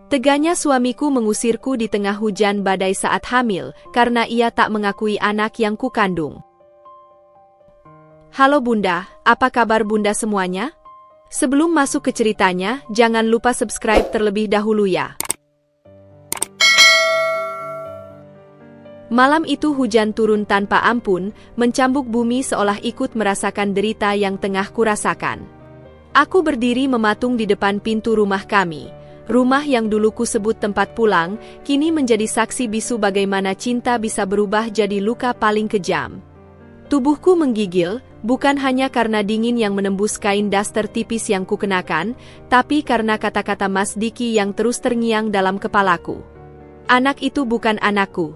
Teganya suamiku mengusirku di tengah hujan badai saat hamil, karena ia tak mengakui anak yang kukandung. Halo Bunda, apa kabar Bunda semuanya? Sebelum masuk ke ceritanya, jangan lupa subscribe terlebih dahulu ya. Malam itu hujan turun tanpa ampun, mencambuk bumi seolah ikut merasakan derita yang tengah kurasakan. Aku berdiri mematung di depan pintu rumah kami. Rumah yang dulu kusebut tempat pulang, kini menjadi saksi bisu bagaimana cinta bisa berubah jadi luka paling kejam. Tubuhku menggigil, bukan hanya karena dingin yang menembus kain daster tipis yang kukenakan, tapi karena kata-kata Mas Diki yang terus terngiang dalam kepalaku. Anak itu bukan anakku.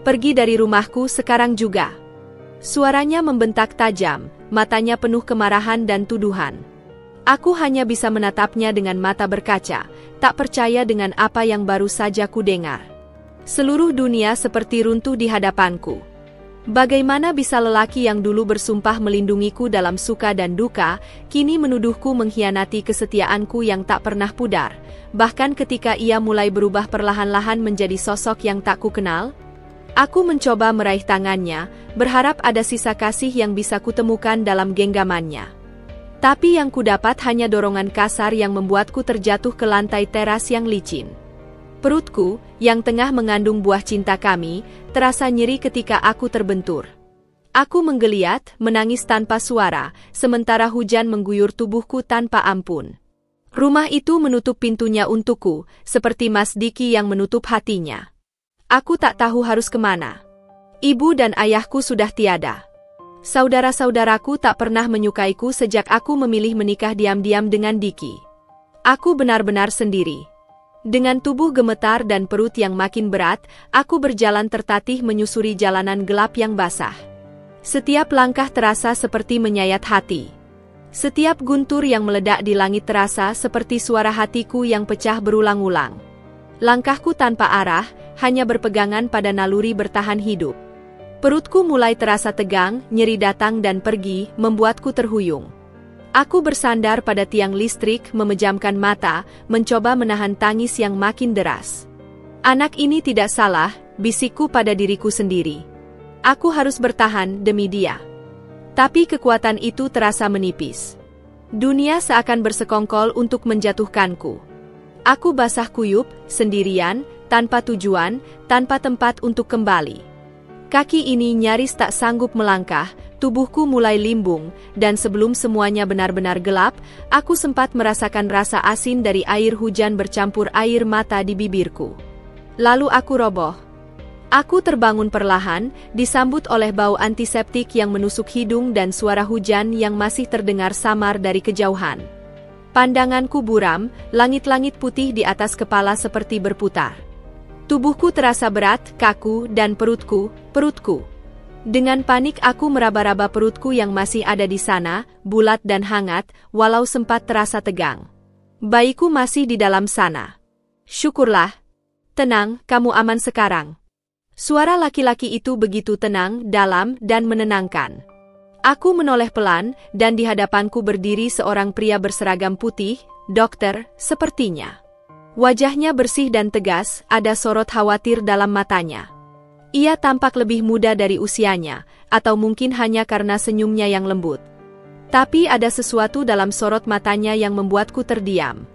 Pergi dari rumahku sekarang juga. Suaranya membentak tajam, matanya penuh kemarahan dan tuduhan. Aku hanya bisa menatapnya dengan mata berkaca, tak percaya dengan apa yang baru saja kudengar. Seluruh dunia seperti runtuh di hadapanku. Bagaimana bisa lelaki yang dulu bersumpah melindungiku dalam suka dan duka, kini menuduhku mengkhianati kesetiaanku yang tak pernah pudar, bahkan ketika ia mulai berubah perlahan-lahan menjadi sosok yang tak kukenal? Aku mencoba meraih tangannya, berharap ada sisa kasih yang bisa kutemukan dalam genggamannya. Tapi yang kudapat hanya dorongan kasar yang membuatku terjatuh ke lantai teras yang licin. Perutku, yang tengah mengandung buah cinta kami, terasa nyeri ketika aku terbentur. Aku menggeliat, menangis tanpa suara, sementara hujan mengguyur tubuhku tanpa ampun. Rumah itu menutup pintunya untukku, seperti Mas Diki yang menutup hatinya. Aku tak tahu harus kemana. Ibu dan ayahku sudah tiada. Saudara-saudaraku tak pernah menyukaiku sejak aku memilih menikah diam-diam dengan Diki. Aku benar-benar sendiri. Dengan tubuh gemetar dan perut yang makin berat, aku berjalan tertatih menyusuri jalanan gelap yang basah. Setiap langkah terasa seperti menyayat hati. Setiap guntur yang meledak di langit terasa seperti suara hatiku yang pecah berulang-ulang. Langkahku tanpa arah, hanya berpegangan pada naluri bertahan hidup. Perutku mulai terasa tegang, nyeri datang dan pergi, membuatku terhuyung. Aku bersandar pada tiang listrik, memejamkan mata, mencoba menahan tangis yang makin deras. Anak ini tidak salah, bisikku pada diriku sendiri. Aku harus bertahan demi dia. Tapi kekuatan itu terasa menipis. Dunia seakan bersekongkol untuk menjatuhkanku. Aku basah kuyup, sendirian, tanpa tujuan, tanpa tempat untuk kembali. Kaki ini nyaris tak sanggup melangkah, tubuhku mulai limbung, dan sebelum semuanya benar-benar gelap, aku sempat merasakan rasa asin dari air hujan bercampur air mata di bibirku. Lalu aku roboh. Aku terbangun perlahan, disambut oleh bau antiseptik yang menusuk hidung dan suara hujan yang masih terdengar samar dari kejauhan. Pandanganku buram, langit-langit putih di atas kepala seperti berputar. Tubuhku terasa berat, kaku, dan perutku. Dengan panik aku meraba-raba perutku yang masih ada di sana, bulat dan hangat, walau sempat terasa tegang. Bayiku masih di dalam sana. Syukurlah. Tenang, kamu aman sekarang. Suara laki-laki itu begitu tenang, dalam, dan menenangkan. Aku menoleh pelan, dan di hadapanku berdiri seorang pria berseragam putih, dokter, sepertinya. Wajahnya bersih dan tegas, ada sorot khawatir dalam matanya. Ia tampak lebih muda dari usianya, atau mungkin hanya karena senyumnya yang lembut. Tapi ada sesuatu dalam sorot matanya yang membuatku terdiam.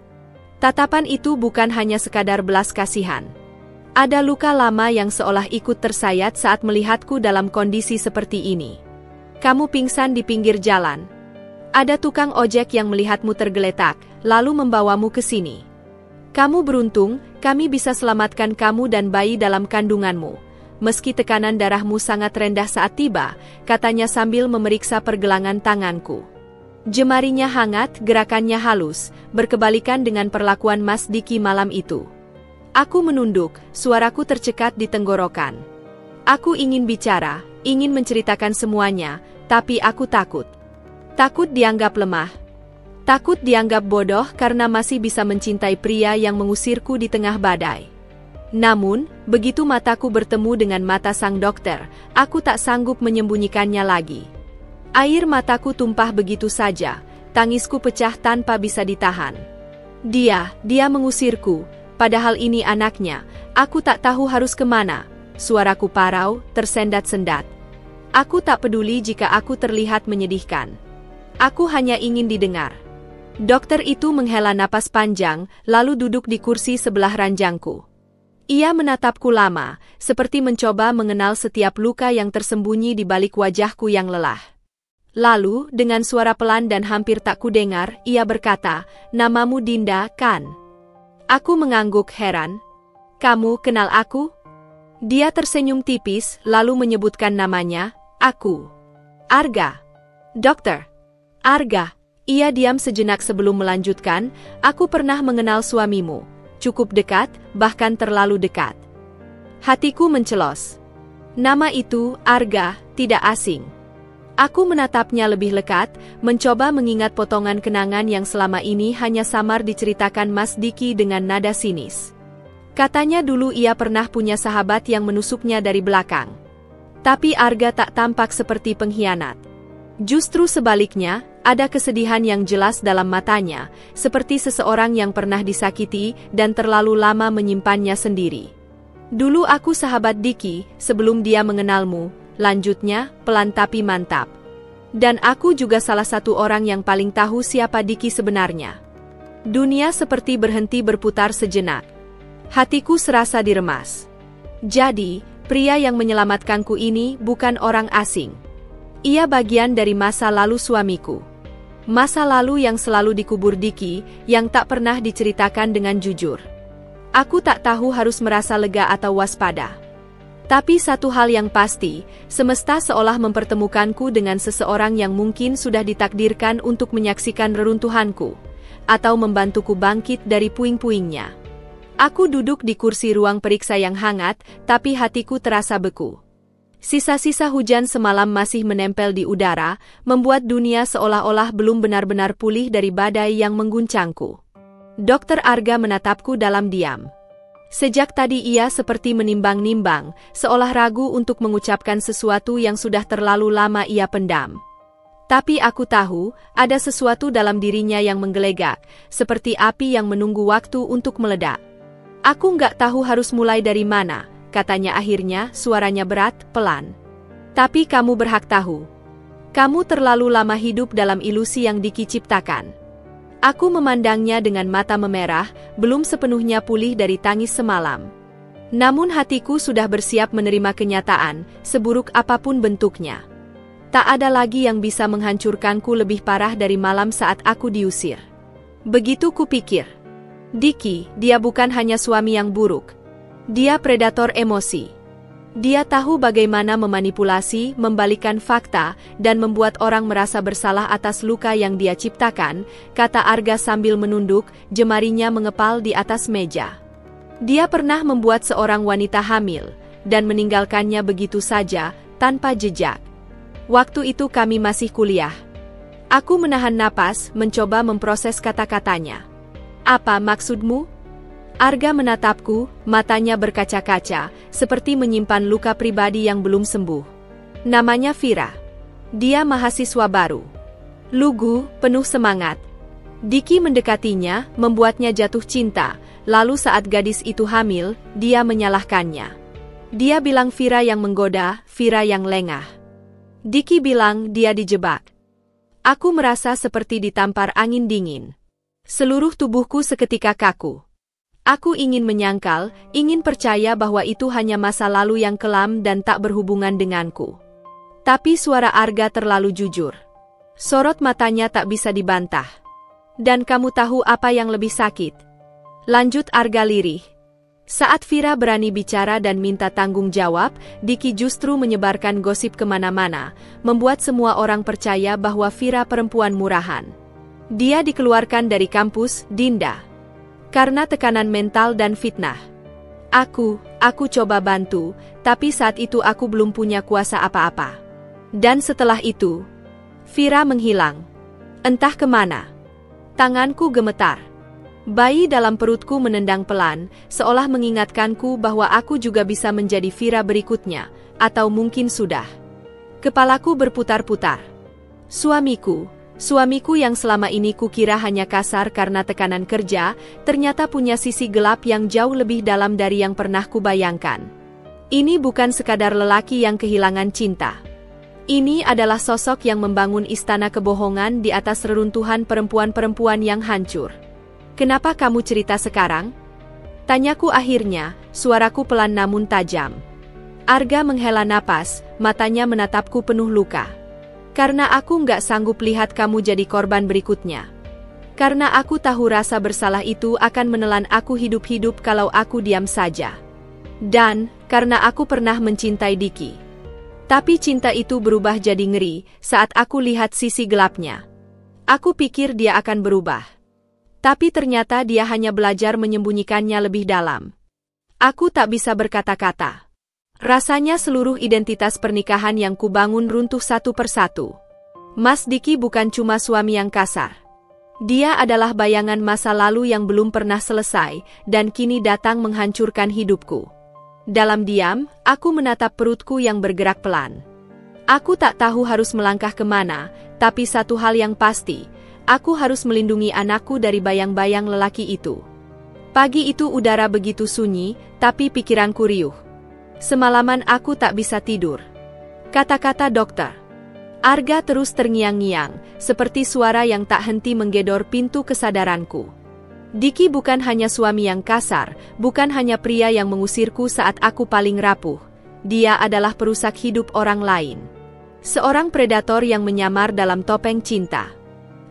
Tatapan itu bukan hanya sekadar belas kasihan. Ada luka lama yang seolah ikut tersayat saat melihatku dalam kondisi seperti ini. Kamu pingsan di pinggir jalan. Ada tukang ojek yang melihatmu tergeletak, lalu membawamu ke sini. Kamu beruntung, kami bisa selamatkan kamu dan bayi dalam kandunganmu. Meski tekanan darahmu sangat rendah saat tiba, katanya sambil memeriksa pergelangan tanganku. Jemarinya hangat, gerakannya halus, berkebalikan dengan perlakuan Mas Diki malam itu. Aku menunduk, suaraku tercekat di tenggorokan. Aku ingin bicara, ingin menceritakan semuanya, tapi aku takut. Takut dianggap lemah. Takut dianggap bodoh karena masih bisa mencintai pria yang mengusirku di tengah badai. Namun, begitu mataku bertemu dengan mata sang dokter, aku tak sanggup menyembunyikannya lagi. Air mataku tumpah begitu saja, tangisku pecah tanpa bisa ditahan. Dia mengusirku, Padahal ini anaknya, aku tak tahu harus kemana. Suaraku parau, tersendat-sendat. Aku tak peduli jika aku terlihat menyedihkan. Aku hanya ingin didengar. Dokter itu menghela napas panjang, lalu duduk di kursi sebelah ranjangku. Ia menatapku lama, seperti mencoba mengenal setiap luka yang tersembunyi di balik wajahku yang lelah. Lalu, dengan suara pelan dan hampir tak kudengar, ia berkata, "Namamu Dinda, kan?" Aku mengangguk heran. "Kamu kenal aku?" Dia tersenyum tipis, lalu menyebutkan namanya, "Aku. Arga." "Dokter. Arga." Ia diam sejenak sebelum melanjutkan, "Aku pernah mengenal suamimu. Cukup dekat, bahkan terlalu dekat." Hatiku mencelos. Nama itu, Arga, tidak asing. Aku menatapnya lebih lekat, mencoba mengingat potongan kenangan yang selama ini hanya samar diceritakan Mas Diki dengan nada sinis. Katanya dulu ia pernah punya sahabat yang menusuknya dari belakang. Tapi Arga tak tampak seperti pengkhianat. Justru sebaliknya, ada kesedihan yang jelas dalam matanya, seperti seseorang yang pernah disakiti dan terlalu lama menyimpannya sendiri. "Dulu aku sahabat Diki, sebelum dia mengenalmu," lanjutnya, pelan tapi mantap. "Dan aku juga salah satu orang yang paling tahu siapa Diki sebenarnya." Dunia seperti berhenti berputar sejenak. Hatiku serasa diremas. Jadi, pria yang menyelamatkanku ini bukan orang asing. Ia bagian dari masa lalu suamiku. Masa lalu yang selalu dikubur Diki, yang tak pernah diceritakan dengan jujur. Aku tak tahu harus merasa lega atau waspada. Tapi satu hal yang pasti, semesta seolah mempertemukanku dengan seseorang yang mungkin sudah ditakdirkan untuk menyaksikan reruntuhanku, atau membantuku bangkit dari puing-puingnya. Aku duduk di kursi ruang periksa yang hangat, tapi hatiku terasa beku. Sisa-sisa hujan semalam masih menempel di udara, membuat dunia seolah-olah belum benar-benar pulih dari badai yang mengguncangku. Dokter Arga menatapku dalam diam. Sejak tadi ia seperti menimbang-nimbang, seolah ragu untuk mengucapkan sesuatu yang sudah terlalu lama ia pendam. Tapi aku tahu, ada sesuatu dalam dirinya yang menggelegak, seperti api yang menunggu waktu untuk meledak. "Aku nggak tahu harus mulai dari mana," katanya akhirnya, suaranya berat, pelan. "Tapi kamu berhak tahu. Kamu terlalu lama hidup dalam ilusi yang Diki ciptakan." Aku memandangnya dengan mata memerah, belum sepenuhnya pulih dari tangis semalam. Namun hatiku sudah bersiap menerima kenyataan, seburuk apapun bentuknya. Tak ada lagi yang bisa menghancurkanku lebih parah dari malam saat aku diusir. Begitu kupikir. Diki, dia bukan hanya suami yang buruk. Dia predator emosi. Dia tahu bagaimana memanipulasi, membalikkan fakta, dan membuat orang merasa bersalah atas luka yang dia ciptakan, kata Arga sambil menunduk, jemarinya mengepal di atas meja. Dia pernah membuat seorang wanita hamil, dan meninggalkannya begitu saja, tanpa jejak. Waktu itu kami masih kuliah. Aku menahan napas, mencoba memproses kata-katanya. "Apa maksudmu?" Arga menatapku, matanya berkaca-kaca, seperti menyimpan luka pribadi yang belum sembuh. "Namanya Vira. Dia mahasiswa baru. Lugu, penuh semangat. Diki mendekatinya, membuatnya jatuh cinta, lalu saat gadis itu hamil, dia menyalahkannya. Dia bilang Vira yang menggoda, Vira yang lengah. Diki bilang dia dijebak." Aku merasa seperti ditampar angin dingin. Seluruh tubuhku seketika kaku. Aku ingin menyangkal, ingin percaya bahwa itu hanya masa lalu yang kelam dan tak berhubungan denganku. Tapi suara Arga terlalu jujur. Sorot matanya tak bisa dibantah. "Dan kamu tahu apa yang lebih sakit?" lanjut Arga lirih. Saat Vira berani bicara dan minta tanggung jawab, Diki justru menyebarkan gosip kemana-mana, membuat semua orang percaya bahwa Vira perempuan murahan. Dia dikeluarkan dari kampus, Dinda. Karena tekanan mental dan fitnah. Aku coba bantu, tapi saat itu aku belum punya kuasa apa-apa. Dan setelah itu, Vira menghilang. Entah kemana. Tanganku gemetar. Bayi dalam perutku menendang pelan, seolah mengingatkanku bahwa aku juga bisa menjadi Vira berikutnya, atau mungkin sudah. Kepalaku berputar-putar. Suamiku, Suamiku yang selama ini kukira hanya kasar karena tekanan kerja, ternyata punya sisi gelap yang jauh lebih dalam dari yang pernah kubayangkan. Ini bukan sekadar lelaki yang kehilangan cinta. Ini adalah sosok yang membangun istana kebohongan di atas reruntuhan perempuan-perempuan yang hancur. Kenapa kamu cerita sekarang? Tanyaku akhirnya, suaraku pelan namun tajam. Arga menghela napas, matanya menatapku penuh luka. Karena aku nggak sanggup lihat kamu jadi korban berikutnya. Karena aku tahu rasa bersalah itu akan menelan aku hidup-hidup kalau aku diam saja. Dan, karena aku pernah mencintai Diki. Tapi cinta itu berubah jadi ngeri saat aku lihat sisi gelapnya. Aku pikir dia akan berubah. Tapi ternyata dia hanya belajar menyembunyikannya lebih dalam. Aku tak bisa berkata-kata. Rasanya seluruh identitas pernikahan yang kubangun runtuh satu persatu. Mas Diki bukan cuma suami yang kasar. Dia adalah bayangan masa lalu yang belum pernah selesai, dan kini datang menghancurkan hidupku. Dalam diam, aku menatap perutku yang bergerak pelan. Aku tak tahu harus melangkah kemana, tapi satu hal yang pasti, aku harus melindungi anakku dari bayang-bayang lelaki itu. Pagi itu udara begitu sunyi, tapi pikiranku riuh. Semalaman aku tak bisa tidur. Kata-kata dokter. Arga terus terngiang-ngiang, seperti suara yang tak henti menggedor pintu kesadaranku. Diki bukan hanya suami yang kasar, bukan hanya pria yang mengusirku saat aku paling rapuh. Dia adalah perusak hidup orang lain. Seorang predator yang menyamar dalam topeng cinta.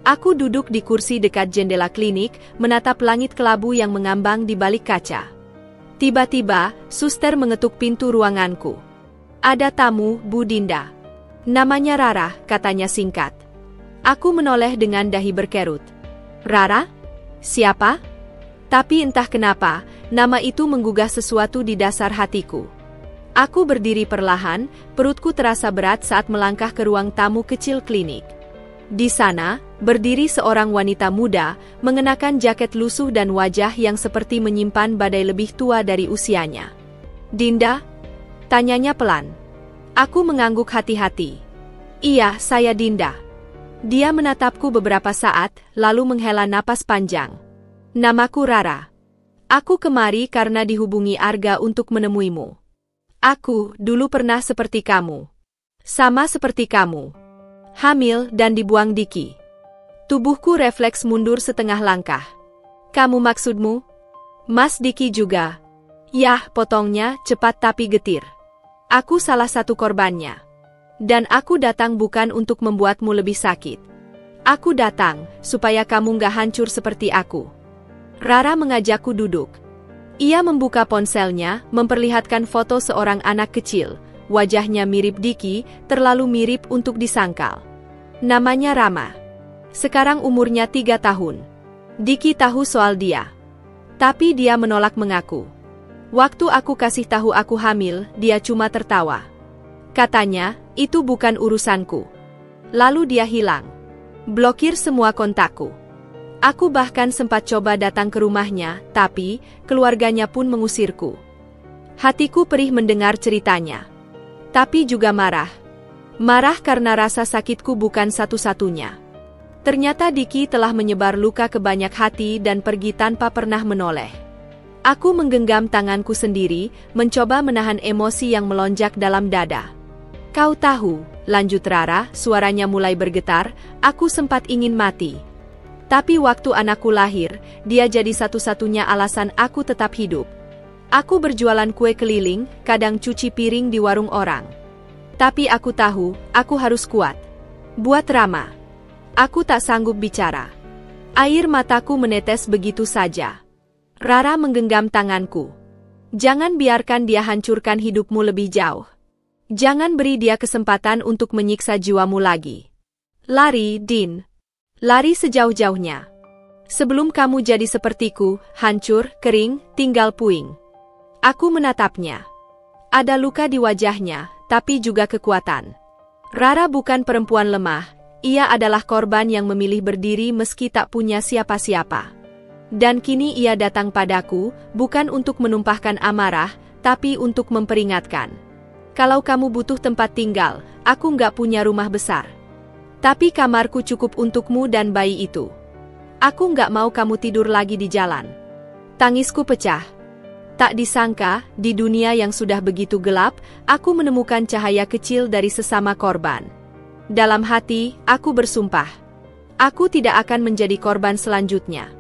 Aku duduk di kursi dekat jendela klinik, menatap langit kelabu yang mengambang di balik kaca. Tiba-tiba, suster mengetuk pintu ruanganku. Ada tamu, Bu Dinda. Namanya Rara, katanya singkat. Aku menoleh dengan dahi berkerut. Rara? Siapa? Tapi entah kenapa, nama itu menggugah sesuatu di dasar hatiku. Aku berdiri perlahan, perutku terasa berat saat melangkah ke ruang tamu kecil klinik. Di sana, berdiri seorang wanita muda, mengenakan jaket lusuh dan wajah yang seperti menyimpan badai lebih tua dari usianya. Dinda? Tanyanya pelan. Aku mengangguk hati-hati. Iya, saya Dinda. Dia menatapku beberapa saat, lalu menghela napas panjang. Namaku Rara. Aku kemari karena dihubungi Arga untuk menemuimu. Aku dulu pernah seperti kamu. Sama seperti kamu. Hamil dan dibuang Diki. Tubuhku refleks mundur setengah langkah. Kamu maksudmu? Mas Diki juga. Yah, potongnya cepat tapi getir. Aku salah satu korbannya. Dan aku datang bukan untuk membuatmu lebih sakit. Aku datang supaya kamu gak hancur seperti aku. Rara mengajakku duduk. Ia membuka ponselnya, memperlihatkan foto seorang anak kecil. Wajahnya mirip Diki, terlalu mirip untuk disangkal. Namanya Rama. Sekarang umurnya 3 tahun. Diki tahu soal dia. Tapi dia menolak mengaku. Waktu aku kasih tahu aku hamil, dia cuma tertawa. Katanya, itu bukan urusanku. Lalu dia hilang. Blokir semua kontakku. Aku bahkan sempat coba datang ke rumahnya, tapi keluarganya pun mengusirku. Hatiku perih mendengar ceritanya. Tapi juga marah. Marah karena rasa sakitku bukan satu-satunya. Ternyata Diki telah menyebar luka ke banyak hati dan pergi tanpa pernah menoleh. Aku menggenggam tanganku sendiri, mencoba menahan emosi yang melonjak dalam dada. Kau tahu, lanjut Rara, suaranya mulai bergetar, aku sempat ingin mati. Tapi waktu anakku lahir, dia jadi satu-satunya alasan aku tetap hidup. Aku berjualan kue keliling, kadang cuci piring di warung orang. Tapi aku tahu, aku harus kuat. Buat Rama. Aku tak sanggup bicara. Air mataku menetes begitu saja. Rara menggenggam tanganku. Jangan biarkan dia hancurkan hidupmu lebih jauh. Jangan beri dia kesempatan untuk menyiksa jiwamu lagi. Lari, Din. Lari sejauh-jauhnya. Sebelum kamu jadi sepertiku, hancur, kering, tinggal puing. Aku menatapnya. Ada luka di wajahnya, tapi juga kekuatan. Rara bukan perempuan lemah, ia adalah korban yang memilih berdiri meski tak punya siapa-siapa. Dan kini ia datang padaku, bukan untuk menumpahkan amarah, tapi untuk memperingatkan. Kalau kamu butuh tempat tinggal, aku nggak punya rumah besar. Tapi kamarku cukup untukmu dan bayi itu. Aku nggak mau kamu tidur lagi di jalan. Tangisku pecah. Tak disangka, di dunia yang sudah begitu gelap, aku menemukan cahaya kecil dari sesama korban. Dalam hati, aku bersumpah. Aku tidak akan menjadi korban selanjutnya.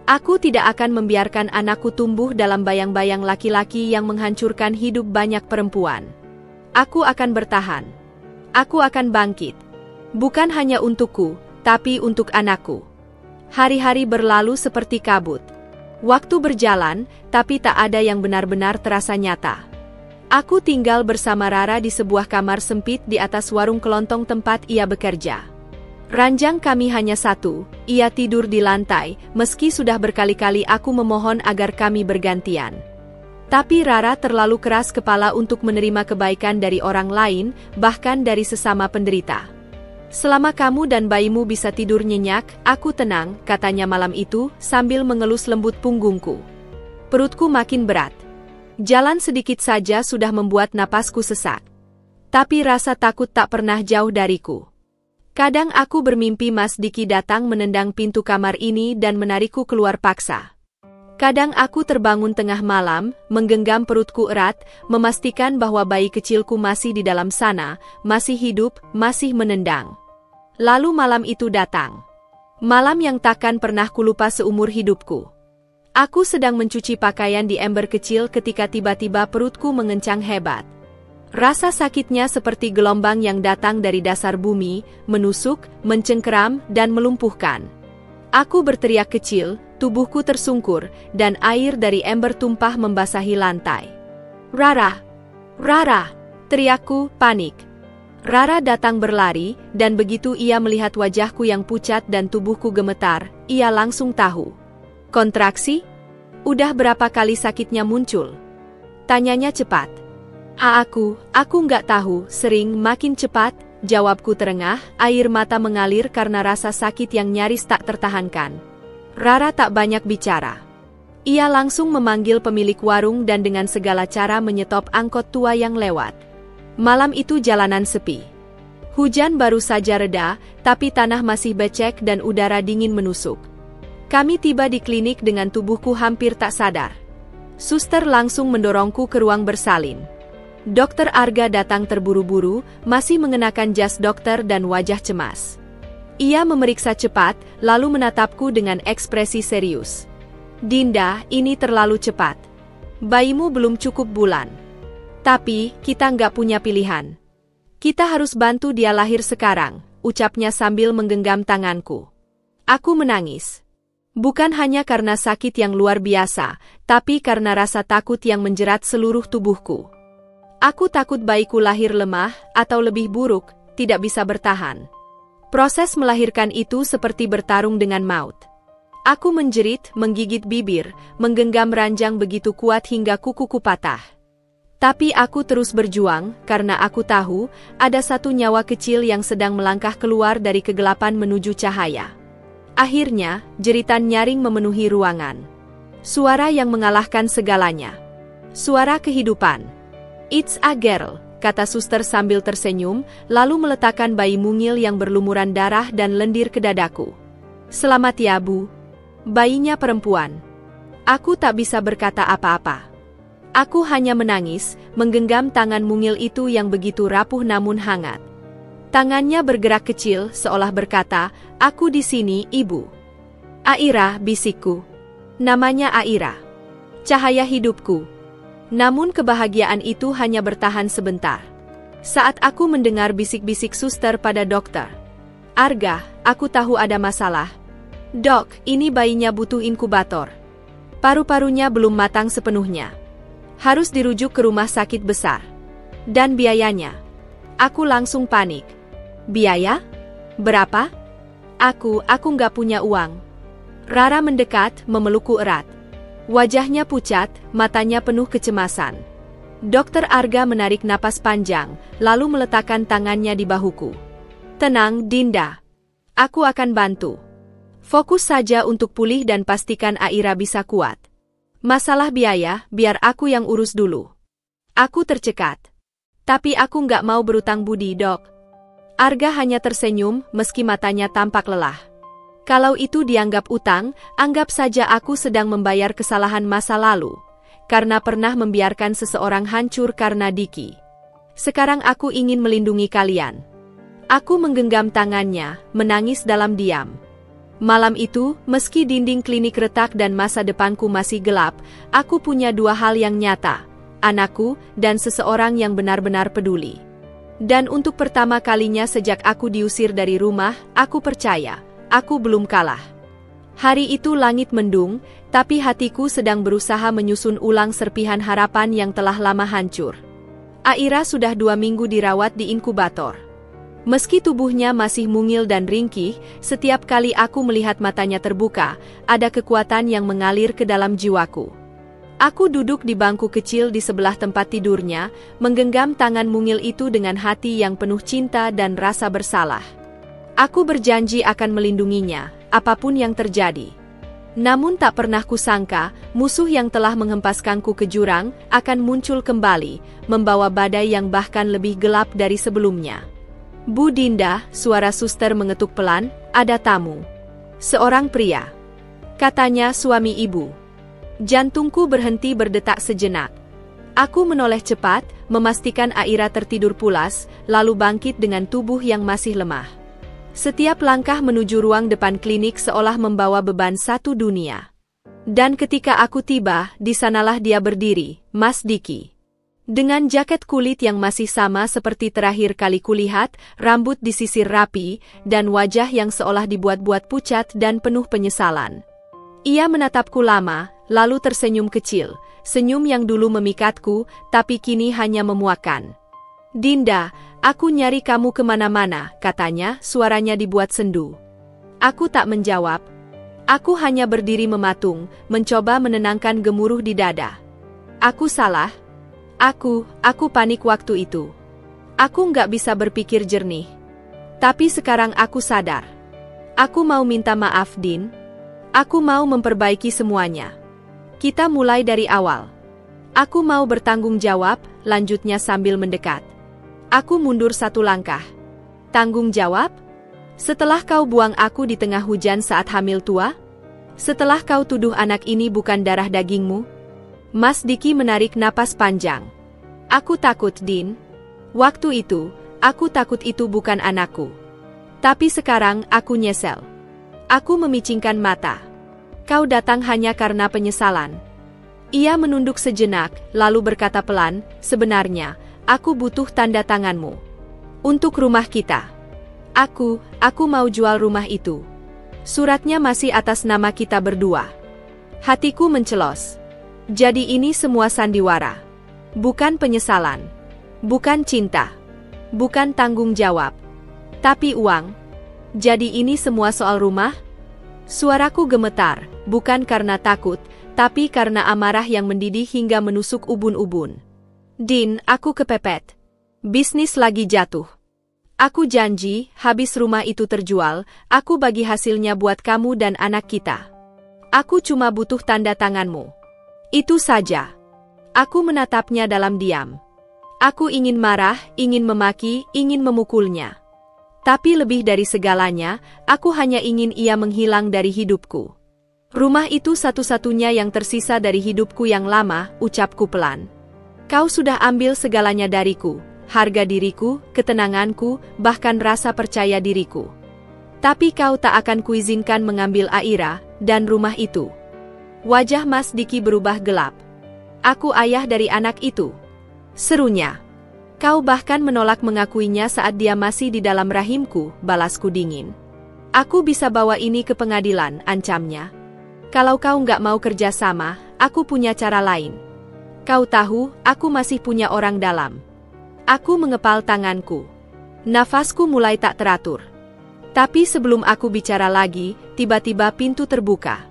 Aku tidak akan membiarkan anakku tumbuh dalam bayang-bayang laki-laki yang menghancurkan hidup banyak perempuan. Aku akan bertahan. Aku akan bangkit. Bukan hanya untukku, tapi untuk anakku. Hari-hari berlalu seperti kabut. Waktu berjalan, tapi tak ada yang benar-benar terasa nyata. Aku tinggal bersama Rara di sebuah kamar sempit di atas warung kelontong tempat ia bekerja. Ranjang kami hanya satu, ia tidur di lantai, meski sudah berkali-kali aku memohon agar kami bergantian. Tapi Rara terlalu keras kepala untuk menerima kebaikan dari orang lain, bahkan dari sesama penderita. Selama kamu dan bayimu bisa tidur nyenyak, aku tenang, katanya malam itu, sambil mengelus lembut punggungku. Perutku makin berat. Jalan sedikit saja sudah membuat napasku sesak. Tapi rasa takut tak pernah jauh dariku. Kadang aku bermimpi Mas Diki datang menendang pintu kamar ini dan menarikku keluar paksa. Kadang aku terbangun tengah malam, menggenggam perutku erat, memastikan bahwa bayi kecilku masih di dalam sana, masih hidup, masih menendang. Lalu malam itu datang. Malam yang takkan pernah kulupa seumur hidupku. Aku sedang mencuci pakaian di ember kecil ketika tiba-tiba perutku mengencang hebat. Rasa sakitnya seperti gelombang yang datang dari dasar bumi, menusuk, mencengkeram, dan melumpuhkan. Aku berteriak kecil, tubuhku tersungkur, dan air dari ember tumpah membasahi lantai. Rara! Rara! Teriakku, panik. Rara datang berlari, dan begitu ia melihat wajahku yang pucat dan tubuhku gemetar, ia langsung tahu. Kontraksi? Udah berapa kali sakitnya muncul? Tanyanya cepat. Aku nggak tahu, sering makin cepat, jawabku terengah, air mata mengalir karena rasa sakit yang nyaris tak tertahankan. Rara tak banyak bicara. Ia langsung memanggil pemilik warung dan dengan segala cara menyetop angkot tua yang lewat. Malam itu jalanan sepi. Hujan baru saja reda, tapi tanah masih becek dan udara dingin menusuk. Kami tiba di klinik dengan tubuhku hampir tak sadar. Suster langsung mendorongku ke ruang bersalin. Dokter Arga datang terburu-buru, masih mengenakan jas dokter dan wajah cemas. Ia memeriksa cepat, lalu menatapku dengan ekspresi serius. Dinda, ini terlalu cepat. Bayimu belum cukup bulan. Tapi, kita nggak punya pilihan. Kita harus bantu dia lahir sekarang, ucapnya sambil menggenggam tanganku. Aku menangis. Bukan hanya karena sakit yang luar biasa, tapi karena rasa takut yang menjerat seluruh tubuhku. Aku takut bayiku lahir lemah, atau lebih buruk, tidak bisa bertahan. Proses melahirkan itu seperti bertarung dengan maut. Aku menjerit, menggigit bibir, menggenggam ranjang begitu kuat hingga kukuku patah. Tapi aku terus berjuang, karena aku tahu, ada satu nyawa kecil yang sedang melangkah keluar dari kegelapan menuju cahaya. Akhirnya, jeritan nyaring memenuhi ruangan. Suara yang mengalahkan segalanya. Suara kehidupan. It's a girl, kata suster sambil tersenyum, lalu meletakkan bayi mungil yang berlumuran darah dan lendir ke dadaku. Selamat ya, Bu. Bayinya perempuan. Aku tak bisa berkata apa-apa. Aku hanya menangis, menggenggam tangan mungil itu yang begitu rapuh namun hangat. Tangannya bergerak kecil, seolah berkata, "Aku di sini, Ibu." Aira, bisikku. Namanya Aira. Cahaya hidupku. Namun kebahagiaan itu hanya bertahan sebentar. Saat aku mendengar bisik-bisik suster pada dokter. Arga, aku tahu ada masalah. Dok, ini bayinya butuh inkubator. Paru-parunya belum matang sepenuhnya. Harus dirujuk ke rumah sakit besar. Dan biayanya. Aku langsung panik. Biaya? Berapa? Aku nggak punya uang. Rara mendekat, memelukku erat. Wajahnya pucat, matanya penuh kecemasan. Dokter Arga menarik napas panjang, lalu meletakkan tangannya di bahuku. Tenang, Dinda. Aku akan bantu. Fokus saja untuk pulih dan pastikan Aira bisa kuat. Masalah biaya, biar aku yang urus dulu. Aku tercekat. Tapi aku nggak mau berutang budi, Dok. Arga hanya tersenyum meski matanya tampak lelah. Kalau itu dianggap utang, anggap saja aku sedang membayar kesalahan masa lalu. Karena pernah membiarkan seseorang hancur karena Diki. Sekarang aku ingin melindungi kalian. Aku menggenggam tangannya, menangis dalam diam. Malam itu, meski dinding klinik retak dan masa depanku masih gelap, aku punya dua hal yang nyata, anakku dan seseorang yang benar-benar peduli. Dan untuk pertama kalinya sejak aku diusir dari rumah, aku percaya, aku belum kalah. Hari itu langit mendung, tapi hatiku sedang berusaha menyusun ulang serpihan harapan yang telah lama hancur. Aira sudah 2 minggu dirawat di inkubator. Meski tubuhnya masih mungil dan ringkih, setiap kali aku melihat matanya terbuka, ada kekuatan yang mengalir ke dalam jiwaku. Aku duduk di bangku kecil di sebelah tempat tidurnya, menggenggam tangan mungil itu dengan hati yang penuh cinta dan rasa bersalah. Aku berjanji akan melindunginya, apapun yang terjadi. Namun tak pernah kusangka, musuh yang telah menghempaskanku ke jurang, akan muncul kembali, membawa badai yang bahkan lebih gelap dari sebelumnya. Bu Dinda, suara suster mengetuk pelan, ada tamu. Seorang pria. Katanya suami ibu. Jantungku berhenti berdetak sejenak. Aku menoleh cepat, memastikan Aira tertidur pulas, lalu bangkit dengan tubuh yang masih lemah. Setiap langkah menuju ruang depan klinik seolah membawa beban satu dunia. Dan ketika aku tiba, di sanalah dia berdiri, Mas Diki. Dengan jaket kulit yang masih sama seperti terakhir kali kulihat, rambut disisir rapi, dan wajah yang seolah dibuat-buat pucat dan penuh penyesalan. Ia menatapku lama, lalu tersenyum kecil, senyum yang dulu memikatku, tapi kini hanya memuakkan. Dinda, aku nyari kamu kemana-mana, katanya, suaranya dibuat sendu. Aku tak menjawab. Aku hanya berdiri mematung, mencoba menenangkan gemuruh di dada. Aku salah. Aku panik waktu itu. Aku nggak bisa berpikir jernih. Tapi sekarang aku sadar. Aku mau minta maaf, Din. Aku mau memperbaiki semuanya. Kita mulai dari awal. Aku mau bertanggung jawab, lanjutnya sambil mendekat. Aku mundur 1 langkah. Tanggung jawab? Setelah kau buang aku di tengah hujan saat hamil tua? Setelah kau tuduh anak ini bukan darah dagingmu? Mas Diki menarik napas panjang. Aku takut, Din. Waktu itu, aku takut itu bukan anakku. Tapi sekarang aku nyesel. Aku memicingkan mata. Kau datang hanya karena penyesalan. Ia menunduk sejenak, lalu berkata pelan, sebenarnya, aku butuh tanda tanganmu. Untuk rumah kita. Aku mau jual rumah itu. Suratnya masih atas nama kita berdua. Hatiku mencelos. Jadi ini semua sandiwara. Bukan penyesalan. Bukan cinta. Bukan tanggung jawab. Tapi uang. Jadi ini semua soal rumah? Suaraku gemetar, bukan karena takut, tapi karena amarah yang mendidih hingga menusuk ubun-ubun. Din, aku kepepet. Bisnis lagi jatuh. Aku janji, habis rumah itu terjual, aku bagi hasilnya buat kamu dan anak kita. Aku cuma butuh tanda tanganmu. Itu saja. Aku menatapnya dalam diam. Aku ingin marah, ingin memaki, ingin memukulnya. Tapi lebih dari segalanya, aku hanya ingin ia menghilang dari hidupku. Rumah itu satu-satunya yang tersisa dari hidupku yang lama, ucapku pelan. Kau sudah ambil segalanya dariku, harga diriku, ketenanganku, bahkan rasa percaya diriku. Tapi kau tak akan kuizinkan mengambil Aira, dan rumah itu. Wajah Mas Diki berubah gelap. Aku ayah dari anak itu. Serunya. Kau bahkan menolak mengakuinya saat dia masih di dalam rahimku, balasku dingin. Aku bisa bawa ini ke pengadilan, ancamnya. Kalau kau nggak mau kerja sama, aku punya cara lain. Kau tahu, aku masih punya orang dalam. Aku mengepal tanganku. Nafasku mulai tak teratur. Tapi sebelum aku bicara lagi, tiba-tiba pintu terbuka.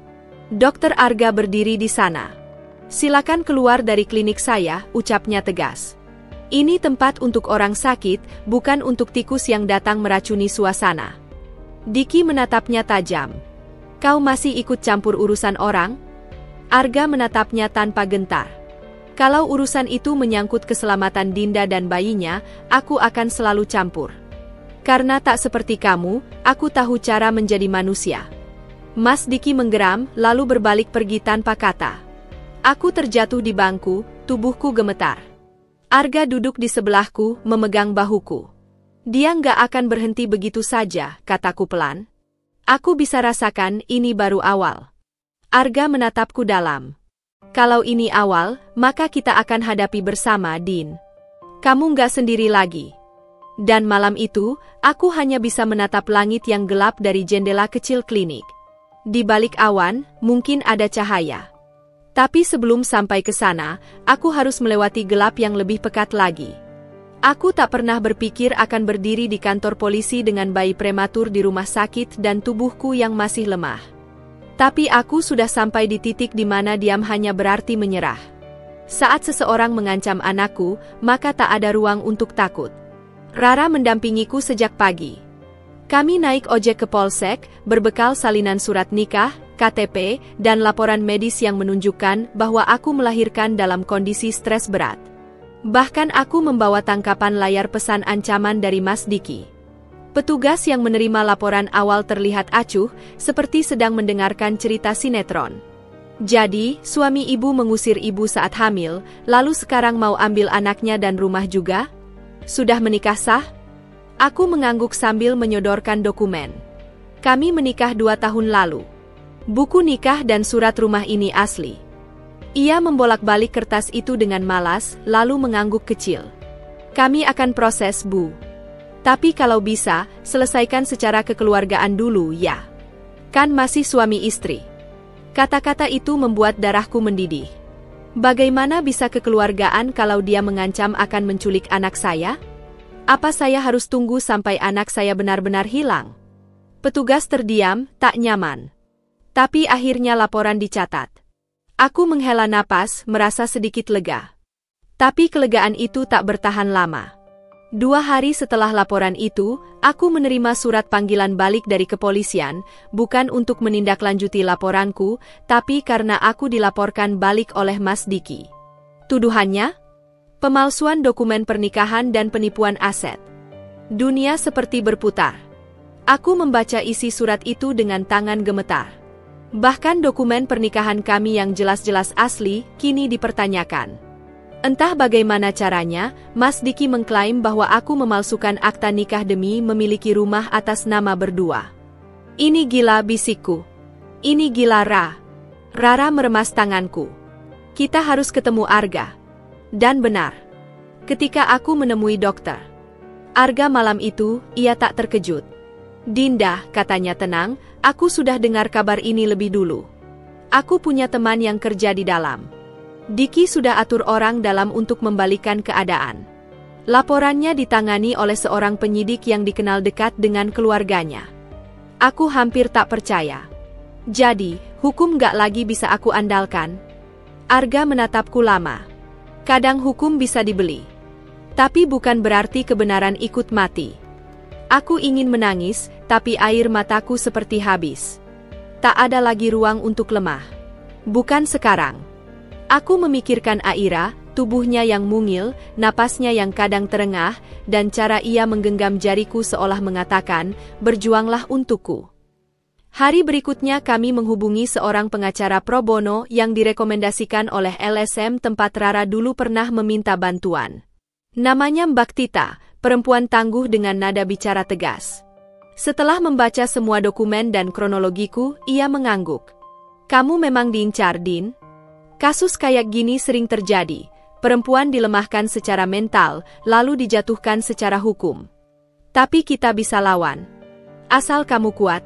Dokter Arga berdiri di sana. Silakan keluar dari klinik saya, ucapnya tegas. Ini tempat untuk orang sakit, bukan untuk tikus yang datang meracuni suasana. Diki menatapnya tajam. Kau masih ikut campur urusan orang? Arga menatapnya tanpa gentar. Kalau urusan itu menyangkut keselamatan Dinda dan bayinya, aku akan selalu campur. Karena tak seperti kamu, aku tahu cara menjadi manusia. Mas Diki menggeram, lalu berbalik pergi tanpa kata. Aku terjatuh di bangku, tubuhku gemetar. Arga duduk di sebelahku, memegang bahuku. Dia nggak akan berhenti begitu saja, kataku pelan. Aku bisa rasakan ini baru awal. Arga menatapku dalam. Kalau ini awal, maka kita akan hadapi bersama, Din. Kamu nggak sendiri lagi. Dan malam itu, aku hanya bisa menatap langit yang gelap dari jendela kecil klinik. Di balik awan, mungkin ada cahaya. Tapi sebelum sampai ke sana, aku harus melewati gelap yang lebih pekat lagi. Aku tak pernah berpikir akan berdiri di kantor polisi dengan bayi prematur di rumah sakit dan tubuhku yang masih lemah. Tapi aku sudah sampai di titik di mana diam hanya berarti menyerah. Saat seseorang mengancam anakku, maka tak ada ruang untuk takut. Rara mendampingiku sejak pagi. Kami naik ojek ke Polsek, berbekal salinan surat nikah, KTP, dan laporan medis yang menunjukkan bahwa aku melahirkan dalam kondisi stres berat. Bahkan aku membawa tangkapan layar pesan ancaman dari Mas Diki. Petugas yang menerima laporan awal terlihat acuh, seperti sedang mendengarkan cerita sinetron. Jadi, suami ibu mengusir ibu saat hamil, lalu sekarang mau ambil anaknya dan rumah juga? Sudah menikah sah? Aku mengangguk sambil menyodorkan dokumen. Kami menikah 2 tahun lalu. Buku nikah dan surat rumah ini asli. Ia membolak-balik kertas itu dengan malas, lalu mengangguk kecil. Kami akan proses, Bu. Tapi kalau bisa, selesaikan secara kekeluargaan dulu, ya. Kan masih suami istri. Kata-kata itu membuat darahku mendidih. Bagaimana bisa kekeluargaan kalau dia mengancam akan menculik anak saya? Apa saya harus tunggu sampai anak saya benar-benar hilang? Petugas terdiam, tak nyaman. Tapi akhirnya laporan dicatat. Aku menghela napas, merasa sedikit lega. Tapi kelegaan itu tak bertahan lama. 2 hari setelah laporan itu, aku menerima surat panggilan balik dari kepolisian, bukan untuk menindaklanjuti laporanku, tapi karena aku dilaporkan balik oleh Mas Diki. Tuduhannya? Pemalsuan dokumen pernikahan dan penipuan aset. Dunia seperti berputar. Aku membaca isi surat itu dengan tangan gemetar. Bahkan dokumen pernikahan kami yang jelas-jelas asli, kini dipertanyakan. Entah bagaimana caranya, Mas Diki mengklaim bahwa aku memalsukan akta nikah demi memiliki rumah atas nama berdua. Ini gila, bisikku. Ini gila, Ra. Rara meremas tanganku. Kita harus ketemu Arga. Dan benar. Ketika aku menemui dokter Arga malam itu, ia tak terkejut. Dinda, katanya tenang, aku sudah dengar kabar ini lebih dulu. Aku punya teman yang kerja di dalam. Diki sudah atur orang dalam untuk membalikan keadaan. Laporannya ditangani oleh seorang penyidik yang dikenal dekat dengan keluarganya. Aku hampir tak percaya. Jadi, hukum gak lagi bisa aku andalkan? Arga menatapku lama. Kadang hukum bisa dibeli. Tapi bukan berarti kebenaran ikut mati. Aku ingin menangis, tapi air mataku seperti habis. Tak ada lagi ruang untuk lemah. Bukan sekarang. Aku memikirkan Aira, tubuhnya yang mungil, napasnya yang kadang terengah, dan cara ia menggenggam jariku seolah mengatakan, berjuanglah untukku. Hari berikutnya kami menghubungi seorang pengacara pro bono yang direkomendasikan oleh LSM tempat Rara dulu pernah meminta bantuan. Namanya Mbak Tita, perempuan tangguh dengan nada bicara tegas. Setelah membaca semua dokumen dan kronologiku, ia mengangguk. Kamu memang diincar, Din. Kasus kayak gini sering terjadi. Perempuan dilemahkan secara mental, lalu dijatuhkan secara hukum. Tapi kita bisa lawan. Asal kamu kuat.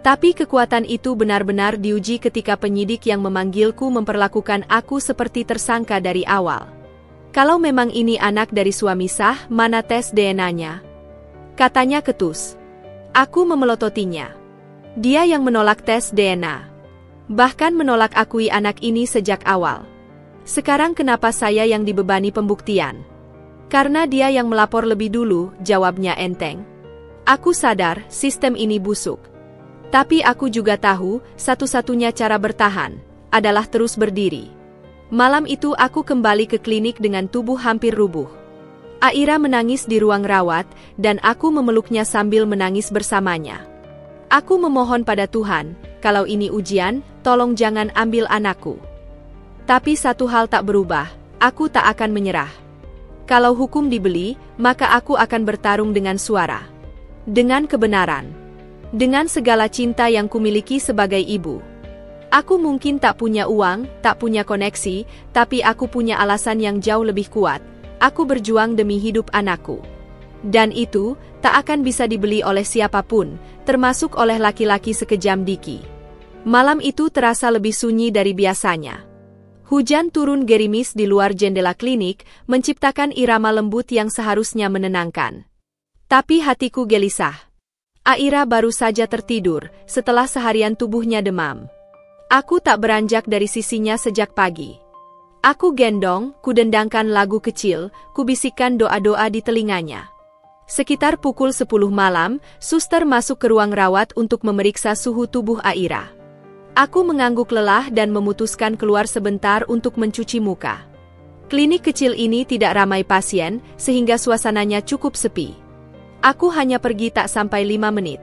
Tapi kekuatan itu benar-benar diuji ketika penyidik yang memanggilku memperlakukan aku seperti tersangka dari awal. Kalau memang ini anak dari suami sah, mana tes DNA-nya? Katanya ketus. Aku memelototinya. Dia yang menolak tes DNA. Bahkan menolak akui anak ini sejak awal. Sekarang kenapa saya yang dibebani pembuktian? Karena dia yang melapor lebih dulu, jawabnya enteng. Aku sadar, sistem ini busuk. Tapi aku juga tahu, satu-satunya cara bertahan adalah terus berdiri. Malam itu aku kembali ke klinik dengan tubuh hampir rubuh. Aira menangis di ruang rawat, dan aku memeluknya sambil menangis bersamanya. Aku memohon pada Tuhan, kalau ini ujian, tolong jangan ambil anakku. Tapi satu hal tak berubah, aku tak akan menyerah. Kalau hukum dibeli, maka aku akan bertarung dengan suara. Dengan kebenaran. Dengan segala cinta yang kumiliki sebagai ibu. Aku mungkin tak punya uang, tak punya koneksi, tapi aku punya alasan yang jauh lebih kuat. Aku berjuang demi hidup anakku. Dan itu, tak akan bisa dibeli oleh siapapun, termasuk oleh laki-laki sekejam Diki. Malam itu terasa lebih sunyi dari biasanya. Hujan turun gerimis di luar jendela klinik, menciptakan irama lembut yang seharusnya menenangkan. Tapi hatiku gelisah. Aira baru saja tertidur, setelah seharian tubuhnya demam. Aku tak beranjak dari sisinya sejak pagi. Aku gendong, kudendangkan lagu kecil, kubisikkan doa-doa di telinganya. Sekitar pukul 10 malam, suster masuk ke ruang rawat untuk memeriksa suhu tubuh Aira. Aku mengangguk lelah dan memutuskan keluar sebentar untuk mencuci muka. Klinik kecil ini tidak ramai pasien, sehingga suasananya cukup sepi. Aku hanya pergi tak sampai 5 menit.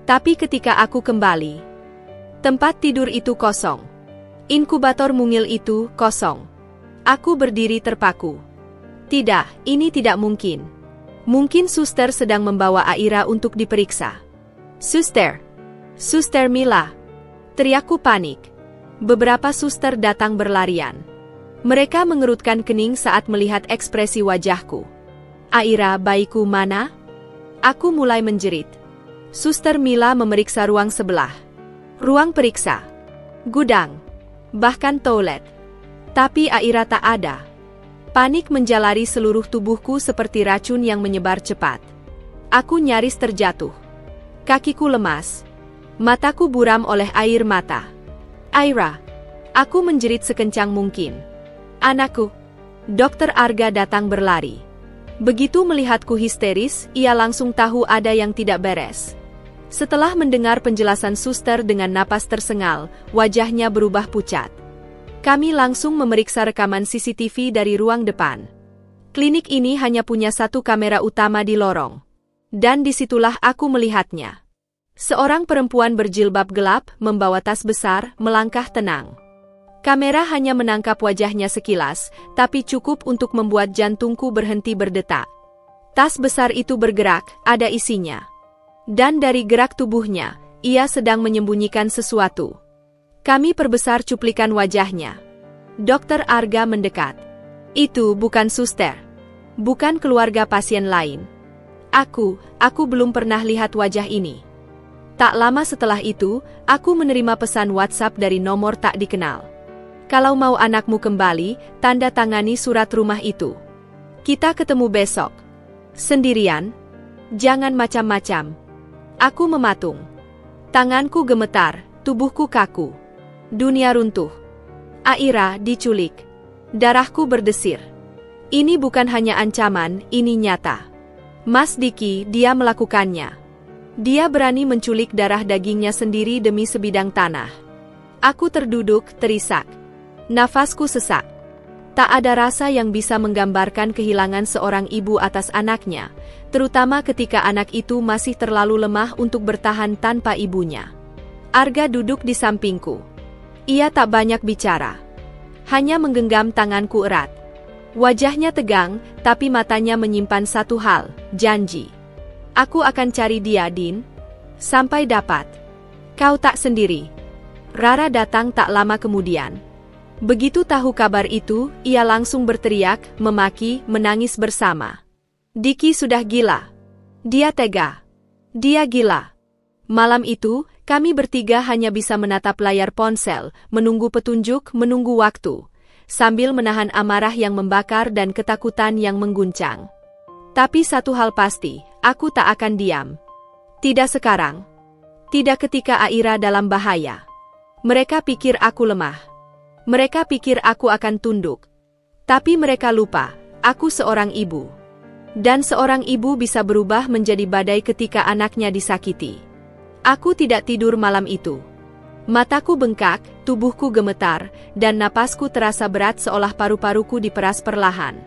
Tapi ketika aku kembali, tempat tidur itu kosong. Inkubator mungil itu kosong. Aku berdiri terpaku. Tidak, ini tidak mungkin. Mungkin suster sedang membawa Aira untuk diperiksa. Suster! Suster Mila! Teriakku panik. Beberapa suster datang berlarian. Mereka mengerutkan kening saat melihat ekspresi wajahku. Aira, bayiku mana? Aku mulai menjerit. Suster Mila memeriksa ruang sebelah. Ruang periksa. Gudang. Bahkan toilet. Tapi Aira tak ada. Panik menjalari seluruh tubuhku seperti racun yang menyebar cepat. Aku nyaris terjatuh. Kakiku lemas. Mataku buram oleh air mata. Aira. Aku menjerit sekencang mungkin. Anakku. Dokter Arga datang berlari. Begitu melihatku histeris, ia langsung tahu ada yang tidak beres. Setelah mendengar penjelasan suster dengan napas tersengal, wajahnya berubah pucat. Kami langsung memeriksa rekaman CCTV dari ruang depan. Klinik ini hanya punya satu kamera utama di lorong. Dan disitulah aku melihatnya. Seorang perempuan berjilbab gelap, membawa tas besar, melangkah tenang. Kamera hanya menangkap wajahnya sekilas, tapi cukup untuk membuat jantungku berhenti berdetak. Tas besar itu bergerak, ada isinya. Dan dari gerak tubuhnya, ia sedang menyembunyikan sesuatu. Kami perbesar cuplikan wajahnya. Dokter Arga mendekat. Itu bukan suster. Bukan keluarga pasien lain. Aku belum pernah lihat wajah ini. Tak lama setelah itu, aku menerima pesan WhatsApp dari nomor tak dikenal. Kalau mau anakmu kembali, tanda tangani surat rumah itu. Kita ketemu besok. Sendirian? Jangan macam-macam. Aku mematung. Tanganku gemetar, tubuhku kaku. Dunia runtuh. Aira diculik. Darahku berdesir. Ini bukan hanya ancaman, ini nyata. Mas Diki, dia melakukannya. Dia berani menculik darah dagingnya sendiri demi sebidang tanah. Aku terduduk, terisak. Nafasku sesak. Tak ada rasa yang bisa menggambarkan kehilangan seorang ibu atas anaknya, terutama ketika anak itu masih terlalu lemah untuk bertahan tanpa ibunya. Arga duduk di sampingku. Ia tak banyak bicara. Hanya menggenggam tanganku erat. Wajahnya tegang, tapi matanya menyimpan satu hal, janji. Aku akan cari dia, Din. Sampai dapat. Kau tak sendiri. Rara datang tak lama kemudian. Begitu tahu kabar itu, ia langsung berteriak, memaki, menangis bersama. Diki sudah gila. Dia tega. Dia gila. Malam itu, kami bertiga hanya bisa menatap layar ponsel, menunggu petunjuk, menunggu waktu, sambil menahan amarah yang membakar dan ketakutan yang mengguncang. Tapi satu hal pasti, aku tak akan diam. Tidak sekarang. Tidak ketika Aira dalam bahaya. Mereka pikir aku lemah. Mereka pikir aku akan tunduk. Tapi mereka lupa, aku seorang ibu. Dan seorang ibu bisa berubah menjadi badai ketika anaknya disakiti. Aku tidak tidur malam itu. Mataku bengkak, tubuhku gemetar, dan napasku terasa berat seolah paru-paruku diperas perlahan.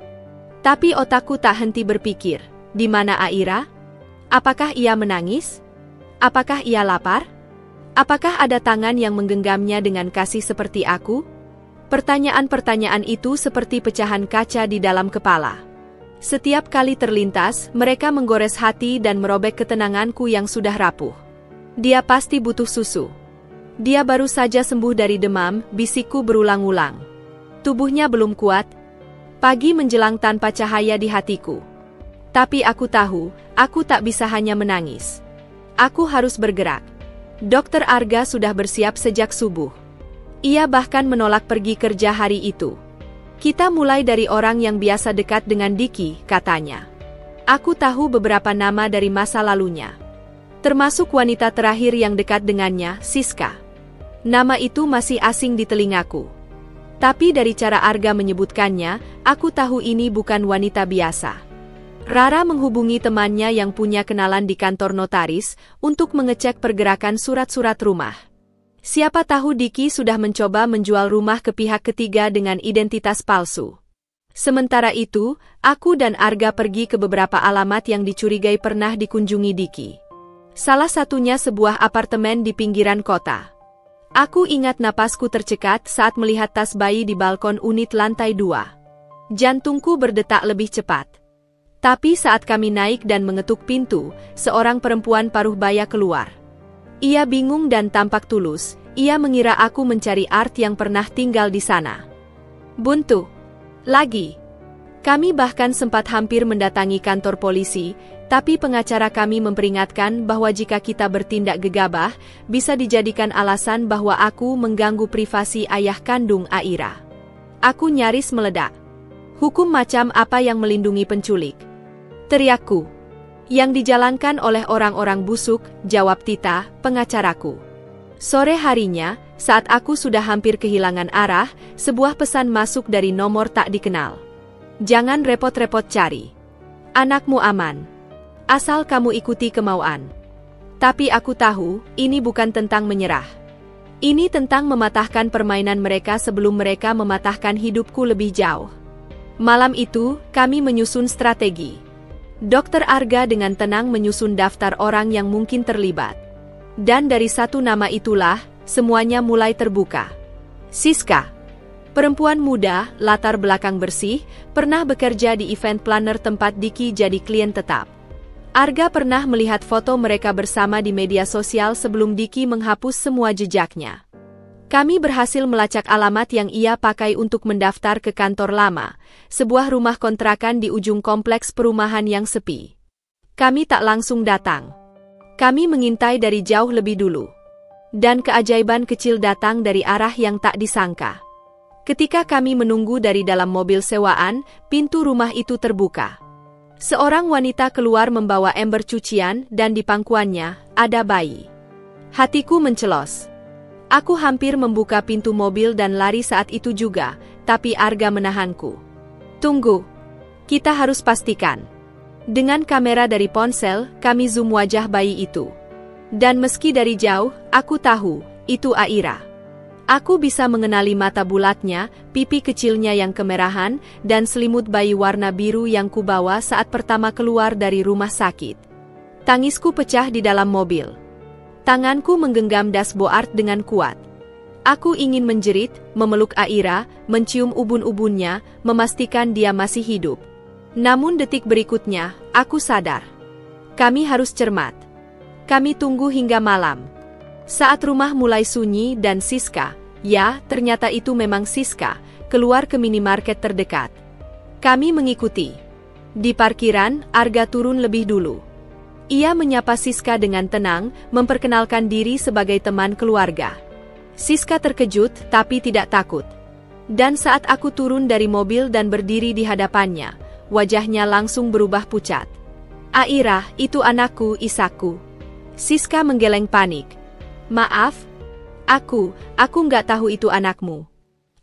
Tapi otakku tak henti berpikir, di mana Aira? Apakah ia menangis? Apakah ia lapar? Apakah ada tangan yang menggenggamnya dengan kasih seperti aku? Pertanyaan-pertanyaan itu seperti pecahan kaca di dalam kepala. Setiap kali terlintas, mereka menggores hati dan merobek ketenanganku yang sudah rapuh. Dia pasti butuh susu. Dia baru saja sembuh dari demam, bisikku berulang-ulang. Tubuhnya belum kuat. Pagi menjelang tanpa cahaya di hatiku. Tapi aku tahu, aku tak bisa hanya menangis. Aku harus bergerak. Dokter Arga sudah bersiap sejak subuh. Ia bahkan menolak pergi kerja hari itu. Kita mulai dari orang yang biasa dekat dengan Diki, katanya. Aku tahu beberapa nama dari masa lalunya. Termasuk wanita terakhir yang dekat dengannya, Siska. Nama itu masih asing di telingaku. Tapi dari cara Arga menyebutkannya, aku tahu ini bukan wanita biasa. Rara menghubungi temannya yang punya kenalan di kantor notaris untuk mengecek pergerakan surat-surat rumah. Siapa tahu Diki sudah mencoba menjual rumah ke pihak ketiga dengan identitas palsu. Sementara itu, aku dan Arga pergi ke beberapa alamat yang dicurigai pernah dikunjungi Diki. Salah satunya sebuah apartemen di pinggiran kota. Aku ingat napasku tercekat saat melihat tas bayi di balkon unit lantai 2. Jantungku berdetak lebih cepat. Tapi saat kami naik dan mengetuk pintu, seorang perempuan paruh baya keluar. Ia bingung dan tampak tulus. Ia mengira aku mencari Art yang pernah tinggal di sana. Buntu. Lagi. Kami bahkan sempat hampir mendatangi kantor polisi, tapi pengacara kami memperingatkan bahwa jika kita bertindak gegabah, bisa dijadikan alasan bahwa aku mengganggu privasi ayah kandung Aira. Aku nyaris meledak. Hukum macam apa yang melindungi penculik? Teriakku. Yang dijalankan oleh orang-orang busuk, jawab Tita, pengacaraku. Sore harinya, saat aku sudah hampir kehilangan arah, sebuah pesan masuk dari nomor tak dikenal. Jangan repot-repot cari. Anakmu aman. Asal kamu ikuti kemauan. Tapi aku tahu, ini bukan tentang menyerah. Ini tentang mematahkan permainan mereka sebelum mereka mematahkan hidupku lebih jauh. Malam itu, kami menyusun strategi. Dokter Arga dengan tenang menyusun daftar orang yang mungkin terlibat. Dan dari satu nama itulah, semuanya mulai terbuka. Siska. Perempuan muda, latar belakang bersih, pernah bekerja di event planner tempat Diki jadi klien tetap. Arga pernah melihat foto mereka bersama di media sosial sebelum Diki menghapus semua jejaknya. Kami berhasil melacak alamat yang ia pakai untuk mendaftar ke kantor lama, sebuah rumah kontrakan di ujung kompleks perumahan yang sepi. Kami tak langsung datang. Kami mengintai dari jauh lebih dulu. Dan keajaiban kecil datang dari arah yang tak disangka. Ketika kami menunggu dari dalam mobil sewaan, pintu rumah itu terbuka. Seorang wanita keluar membawa ember cucian dan di pangkuannya ada bayi. Hatiku mencelos. Aku hampir membuka pintu mobil dan lari saat itu juga, tapi Arga menahanku. Tunggu. Kita harus pastikan. Dengan kamera dari ponsel, kami zoom wajah bayi itu. Dan meski dari jauh, aku tahu, itu Aira. Aku bisa mengenali mata bulatnya, pipi kecilnya yang kemerahan, dan selimut bayi warna biru yang kubawa saat pertama keluar dari rumah sakit. Tangisku pecah di dalam mobil. Tanganku menggenggam dashboard dengan kuat. Aku ingin menjerit, memeluk Aira, mencium ubun-ubunnya, memastikan dia masih hidup. Namun detik berikutnya, aku sadar. Kami harus cermat. Kami tunggu hingga malam. Saat rumah mulai sunyi dan Siska, ya, ternyata itu memang Siska, keluar ke minimarket terdekat. Kami mengikuti. Di parkiran, Arga turun lebih dulu. Ia menyapa Siska dengan tenang, memperkenalkan diri sebagai teman keluarga. Siska terkejut, tapi tidak takut. Dan saat aku turun dari mobil dan berdiri di hadapannya, wajahnya langsung berubah pucat. Aira, itu anakku, Isaku. Siska menggeleng panik. Maaf, aku nggak tahu itu anakmu.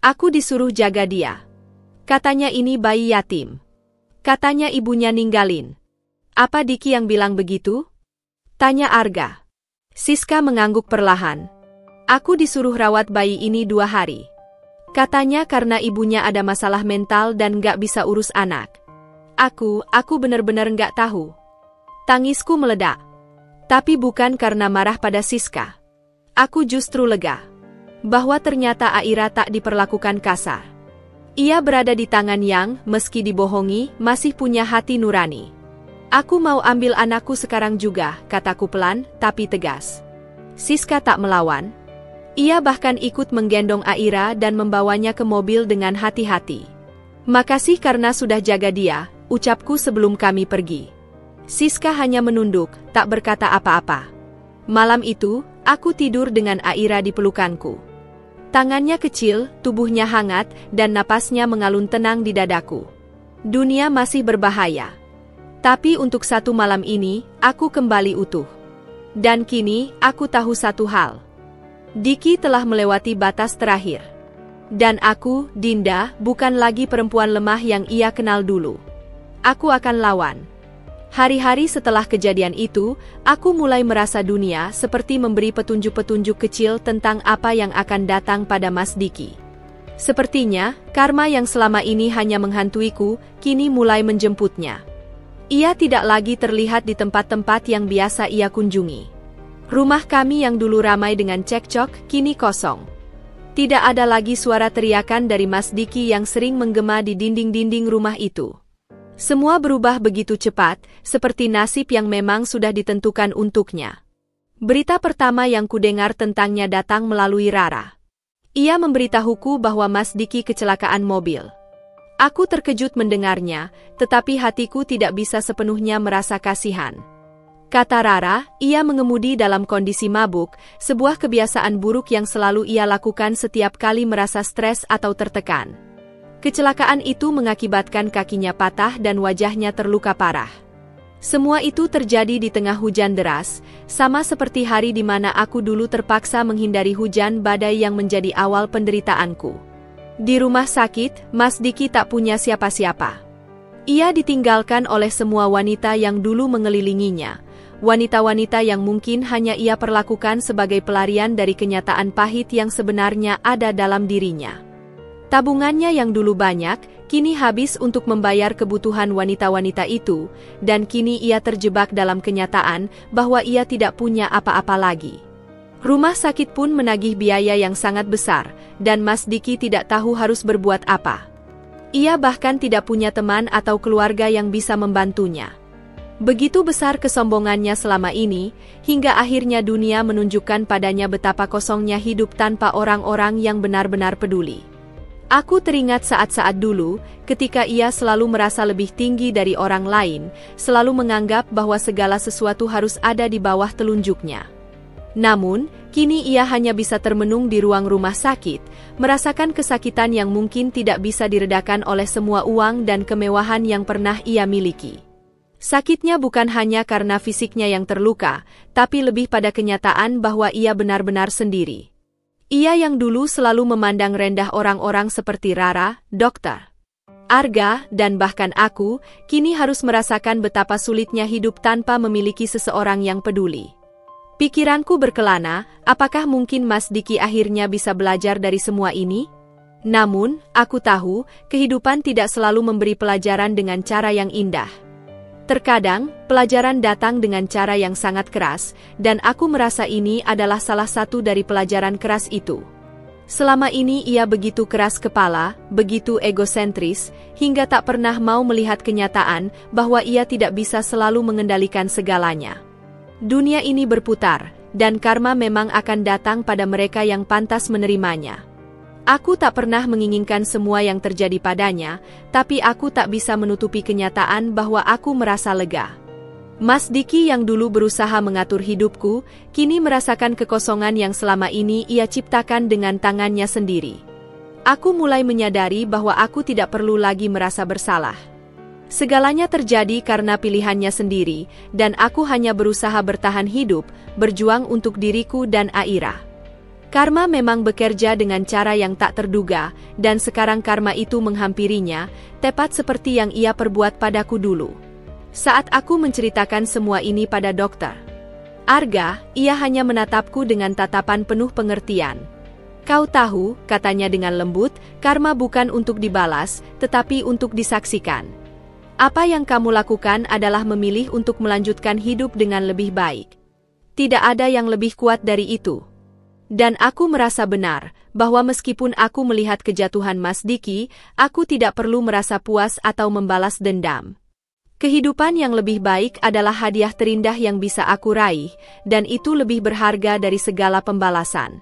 Aku disuruh jaga dia. Katanya ini bayi yatim. Katanya ibunya ninggalin. Apa Diki yang bilang begitu? Tanya Arga. Siska mengangguk perlahan. Aku disuruh rawat bayi ini 2 hari. Katanya karena ibunya ada masalah mental dan gak bisa urus anak. Aku benar-benar nggak tahu. Tangisku meledak. Tapi bukan karena marah pada Siska. Aku justru lega. Bahwa ternyata Aira tak diperlakukan kasar. Ia berada di tangan yang, meski dibohongi, masih punya hati nurani. Aku mau ambil anakku sekarang juga, kataku pelan, tapi tegas. Siska tak melawan. Ia bahkan ikut menggendong Aira dan membawanya ke mobil dengan hati-hati. Makasih karena sudah jaga dia, ucapku sebelum kami pergi. Siska hanya menunduk, tak berkata apa-apa. Malam itu, aku tidur dengan Aira di pelukanku. Tangannya kecil, tubuhnya hangat, dan napasnya mengalun tenang di dadaku. Dunia masih berbahaya. Tapi untuk satu malam ini, aku kembali utuh. Dan kini, aku tahu satu hal. Diki telah melewati batas terakhir. Dan aku, Dinda, bukan lagi perempuan lemah yang ia kenal dulu. Aku akan lawan. Hari-hari setelah kejadian itu, aku mulai merasa dunia seperti memberi petunjuk-petunjuk kecil tentang apa yang akan datang pada Mas Diki. Sepertinya, karma yang selama ini hanya menghantuiku, kini mulai menjemputnya. Ia tidak lagi terlihat di tempat-tempat yang biasa ia kunjungi. Rumah kami yang dulu ramai dengan cekcok, kini kosong. Tidak ada lagi suara teriakan dari Mas Diki yang sering menggema di dinding-dinding rumah itu. Semua berubah begitu cepat, seperti nasib yang memang sudah ditentukan untuknya. Berita pertama yang kudengar tentangnya datang melalui Rara. Ia memberitahuku bahwa Mas Diki kecelakaan mobil. Aku terkejut mendengarnya, tetapi hatiku tidak bisa sepenuhnya merasa kasihan. Kata Rara, ia mengemudi dalam kondisi mabuk, sebuah kebiasaan buruk yang selalu ia lakukan setiap kali merasa stres atau tertekan. Kecelakaan itu mengakibatkan kakinya patah dan wajahnya terluka parah. Semua itu terjadi di tengah hujan deras, sama seperti hari di mana aku dulu terpaksa menghindari hujan badai yang menjadi awal penderitaanku. Di rumah sakit, Mas Diki tak punya siapa-siapa. Ia ditinggalkan oleh semua wanita yang dulu mengelilinginya, wanita-wanita yang mungkin hanya ia perlakukan sebagai pelarian dari kenyataan pahit yang sebenarnya ada dalam dirinya. Tabungannya yang dulu banyak, kini habis untuk membayar kebutuhan wanita-wanita itu, dan kini ia terjebak dalam kenyataan bahwa ia tidak punya apa-apa lagi. Rumah sakit pun menagih biaya yang sangat besar, dan Mas Diki tidak tahu harus berbuat apa. Ia bahkan tidak punya teman atau keluarga yang bisa membantunya. Begitu besar kesombongannya selama ini, hingga akhirnya dunia menunjukkan padanya betapa kosongnya hidup tanpa orang-orang yang benar-benar peduli. Aku teringat saat-saat dulu, ketika ia selalu merasa lebih tinggi dari orang lain, selalu menganggap bahwa segala sesuatu harus ada di bawah telunjuknya. Namun, kini ia hanya bisa termenung di ruang rumah sakit, merasakan kesakitan yang mungkin tidak bisa diredakan oleh semua uang dan kemewahan yang pernah ia miliki. Sakitnya bukan hanya karena fisiknya yang terluka, tapi lebih pada kenyataan bahwa ia benar-benar sendiri. Ia yang dulu selalu memandang rendah orang-orang seperti Rara, Dokter Arga, dan bahkan aku, kini harus merasakan betapa sulitnya hidup tanpa memiliki seseorang yang peduli. Pikiranku berkelana, apakah mungkin Mas Diki akhirnya bisa belajar dari semua ini? Namun, aku tahu, kehidupan tidak selalu memberi pelajaran dengan cara yang indah. Terkadang, pelajaran datang dengan cara yang sangat keras, dan aku merasa ini adalah salah satu dari pelajaran keras itu. Selama ini ia begitu keras kepala, begitu egosentris, hingga tak pernah mau melihat kenyataan bahwa ia tidak bisa selalu mengendalikan segalanya. Dunia ini berputar, dan karma memang akan datang pada mereka yang pantas menerimanya. Aku tak pernah menginginkan semua yang terjadi padanya, tapi aku tak bisa menutupi kenyataan bahwa aku merasa lega. Mas Diki yang dulu berusaha mengatur hidupku, kini merasakan kekosongan yang selama ini ia ciptakan dengan tangannya sendiri. Aku mulai menyadari bahwa aku tidak perlu lagi merasa bersalah. Segalanya terjadi karena pilihannya sendiri, dan aku hanya berusaha bertahan hidup, berjuang untuk diriku dan Aira. Karma memang bekerja dengan cara yang tak terduga, dan sekarang karma itu menghampirinya, tepat seperti yang ia perbuat padaku dulu. Saat aku menceritakan semua ini pada Dokter Arga, ia hanya menatapku dengan tatapan penuh pengertian. Kau tahu, katanya dengan lembut, karma bukan untuk dibalas, tetapi untuk disaksikan. Apa yang kamu lakukan adalah memilih untuk melanjutkan hidup dengan lebih baik. Tidak ada yang lebih kuat dari itu. Dan aku merasa benar, bahwa meskipun aku melihat kejatuhan Mas Diki, aku tidak perlu merasa puas atau membalas dendam. Kehidupan yang lebih baik adalah hadiah terindah yang bisa aku raih, dan itu lebih berharga dari segala pembalasan.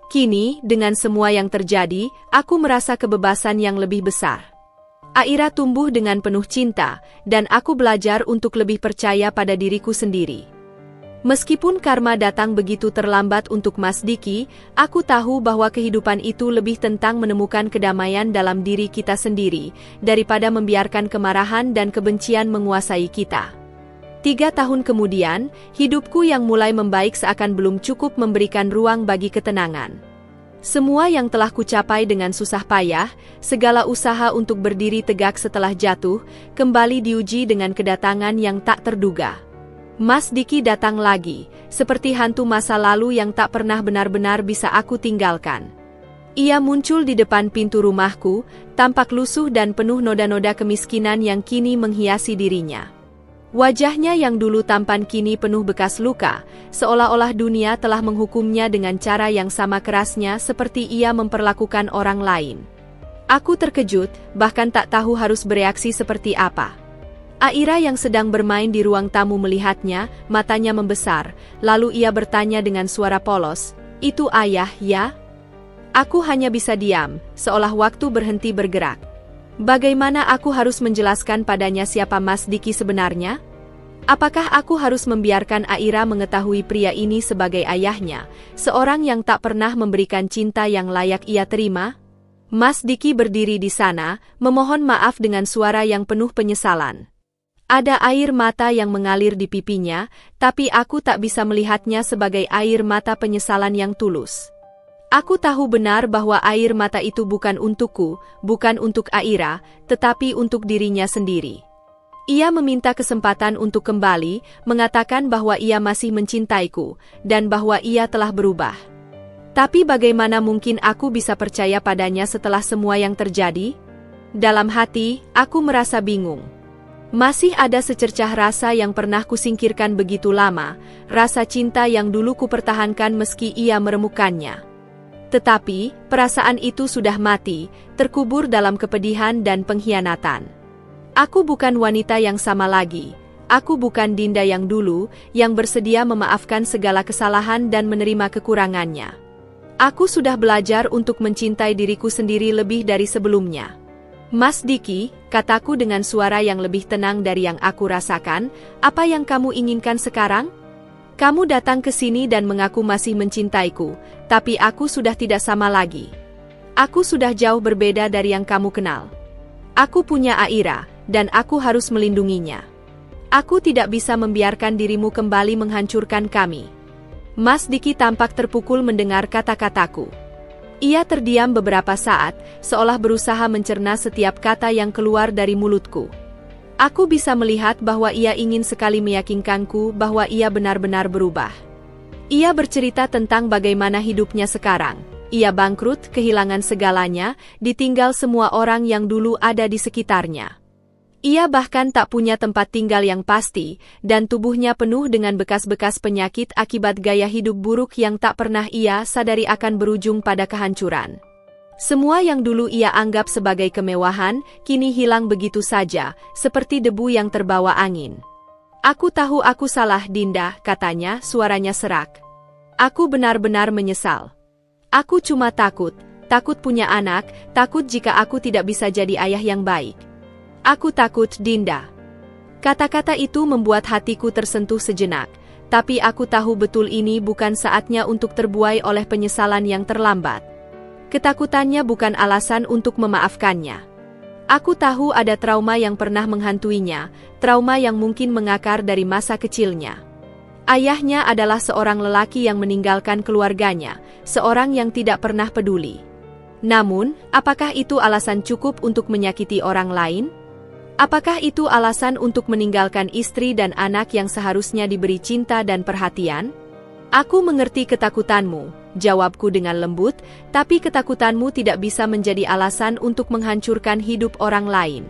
Kini, dengan semua yang terjadi, aku merasa kebebasan yang lebih besar. Aira tumbuh dengan penuh cinta, dan aku belajar untuk lebih percaya pada diriku sendiri. Meskipun karma datang begitu terlambat untuk Mas Diki, aku tahu bahwa kehidupan itu lebih tentang menemukan kedamaian dalam diri kita sendiri, daripada membiarkan kemarahan dan kebencian menguasai kita. 3 tahun kemudian, hidupku yang mulai membaik seakan belum cukup memberikan ruang bagi ketenangan. Semua yang telah kucapai dengan susah payah, segala usaha untuk berdiri tegak setelah jatuh, kembali diuji dengan kedatangan yang tak terduga. Mas Diki datang lagi, seperti hantu masa lalu yang tak pernah benar-benar bisa aku tinggalkan. Ia muncul di depan pintu rumahku, tampak lusuh dan penuh noda-noda kemiskinan yang kini menghiasi dirinya. Wajahnya yang dulu tampan kini penuh bekas luka, seolah-olah dunia telah menghukumnya dengan cara yang sama kerasnya seperti ia memperlakukan orang lain. Aku terkejut, bahkan tak tahu harus bereaksi seperti apa. Aira yang sedang bermain di ruang tamu melihatnya, matanya membesar, lalu ia bertanya dengan suara polos, "Itu ayah, ya?" Aku hanya bisa diam, seolah waktu berhenti bergerak. Bagaimana aku harus menjelaskan padanya siapa Mas Diki sebenarnya? Apakah aku harus membiarkan Aira mengetahui pria ini sebagai ayahnya, seorang yang tak pernah memberikan cinta yang layak ia terima? Mas Diki berdiri di sana, memohon maaf dengan suara yang penuh penyesalan. Ada air mata yang mengalir di pipinya, tapi aku tak bisa melihatnya sebagai air mata penyesalan yang tulus. Aku tahu benar bahwa air mata itu bukan untukku, bukan untuk Aira, tetapi untuk dirinya sendiri. Ia meminta kesempatan untuk kembali, mengatakan bahwa ia masih mencintaiku, dan bahwa ia telah berubah. Tapi bagaimana mungkin aku bisa percaya padanya setelah semua yang terjadi? Dalam hati, aku merasa bingung. Masih ada secercah rasa yang pernah kusingkirkan begitu lama, rasa cinta yang dulu kupertahankan meski ia meremukkannya. Tetapi, perasaan itu sudah mati, terkubur dalam kepedihan dan pengkhianatan. Aku bukan wanita yang sama lagi. Aku bukan Dinda yang dulu, yang bersedia memaafkan segala kesalahan dan menerima kekurangannya. Aku sudah belajar untuk mencintai diriku sendiri lebih dari sebelumnya. Mas Diki, kataku dengan suara yang lebih tenang dari yang aku rasakan, apa yang kamu inginkan sekarang? Kamu datang ke sini dan mengaku masih mencintaiku, tapi aku sudah tidak sama lagi. Aku sudah jauh berbeda dari yang kamu kenal. Aku punya Aira, dan aku harus melindunginya. Aku tidak bisa membiarkan dirimu kembali menghancurkan kami. Mas Diki tampak terpukul mendengar kata-kataku. Ia terdiam beberapa saat, seolah berusaha mencerna setiap kata yang keluar dari mulutku. Aku bisa melihat bahwa ia ingin sekali meyakinkanku bahwa ia benar-benar berubah. Ia bercerita tentang bagaimana hidupnya sekarang. Ia bangkrut, kehilangan segalanya, ditinggal semua orang yang dulu ada di sekitarnya. Ia bahkan tak punya tempat tinggal yang pasti, dan tubuhnya penuh dengan bekas-bekas penyakit akibat gaya hidup buruk yang tak pernah ia sadari akan berujung pada kehancuran. Semua yang dulu ia anggap sebagai kemewahan, kini hilang begitu saja, seperti debu yang terbawa angin. Aku tahu aku salah, Dinda, katanya, suaranya serak. Aku benar-benar menyesal. Aku cuma takut punya anak, takut jika aku tidak bisa jadi ayah yang baik. Aku takut, Dinda. Kata-kata itu membuat hatiku tersentuh sejenak, tapi aku tahu betul ini bukan saatnya untuk terbuai oleh penyesalan yang terlambat. Ketakutannya bukan alasan untuk memaafkannya. Aku tahu ada trauma yang pernah menghantuinya, trauma yang mungkin mengakar dari masa kecilnya. Ayahnya adalah seorang lelaki yang meninggalkan keluarganya, seorang yang tidak pernah peduli. Namun, apakah itu alasan cukup untuk menyakiti orang lain? Apakah itu alasan untuk meninggalkan istri dan anak yang seharusnya diberi cinta dan perhatian? Aku mengerti ketakutanmu, jawabku dengan lembut, tapi ketakutanmu tidak bisa menjadi alasan untuk menghancurkan hidup orang lain.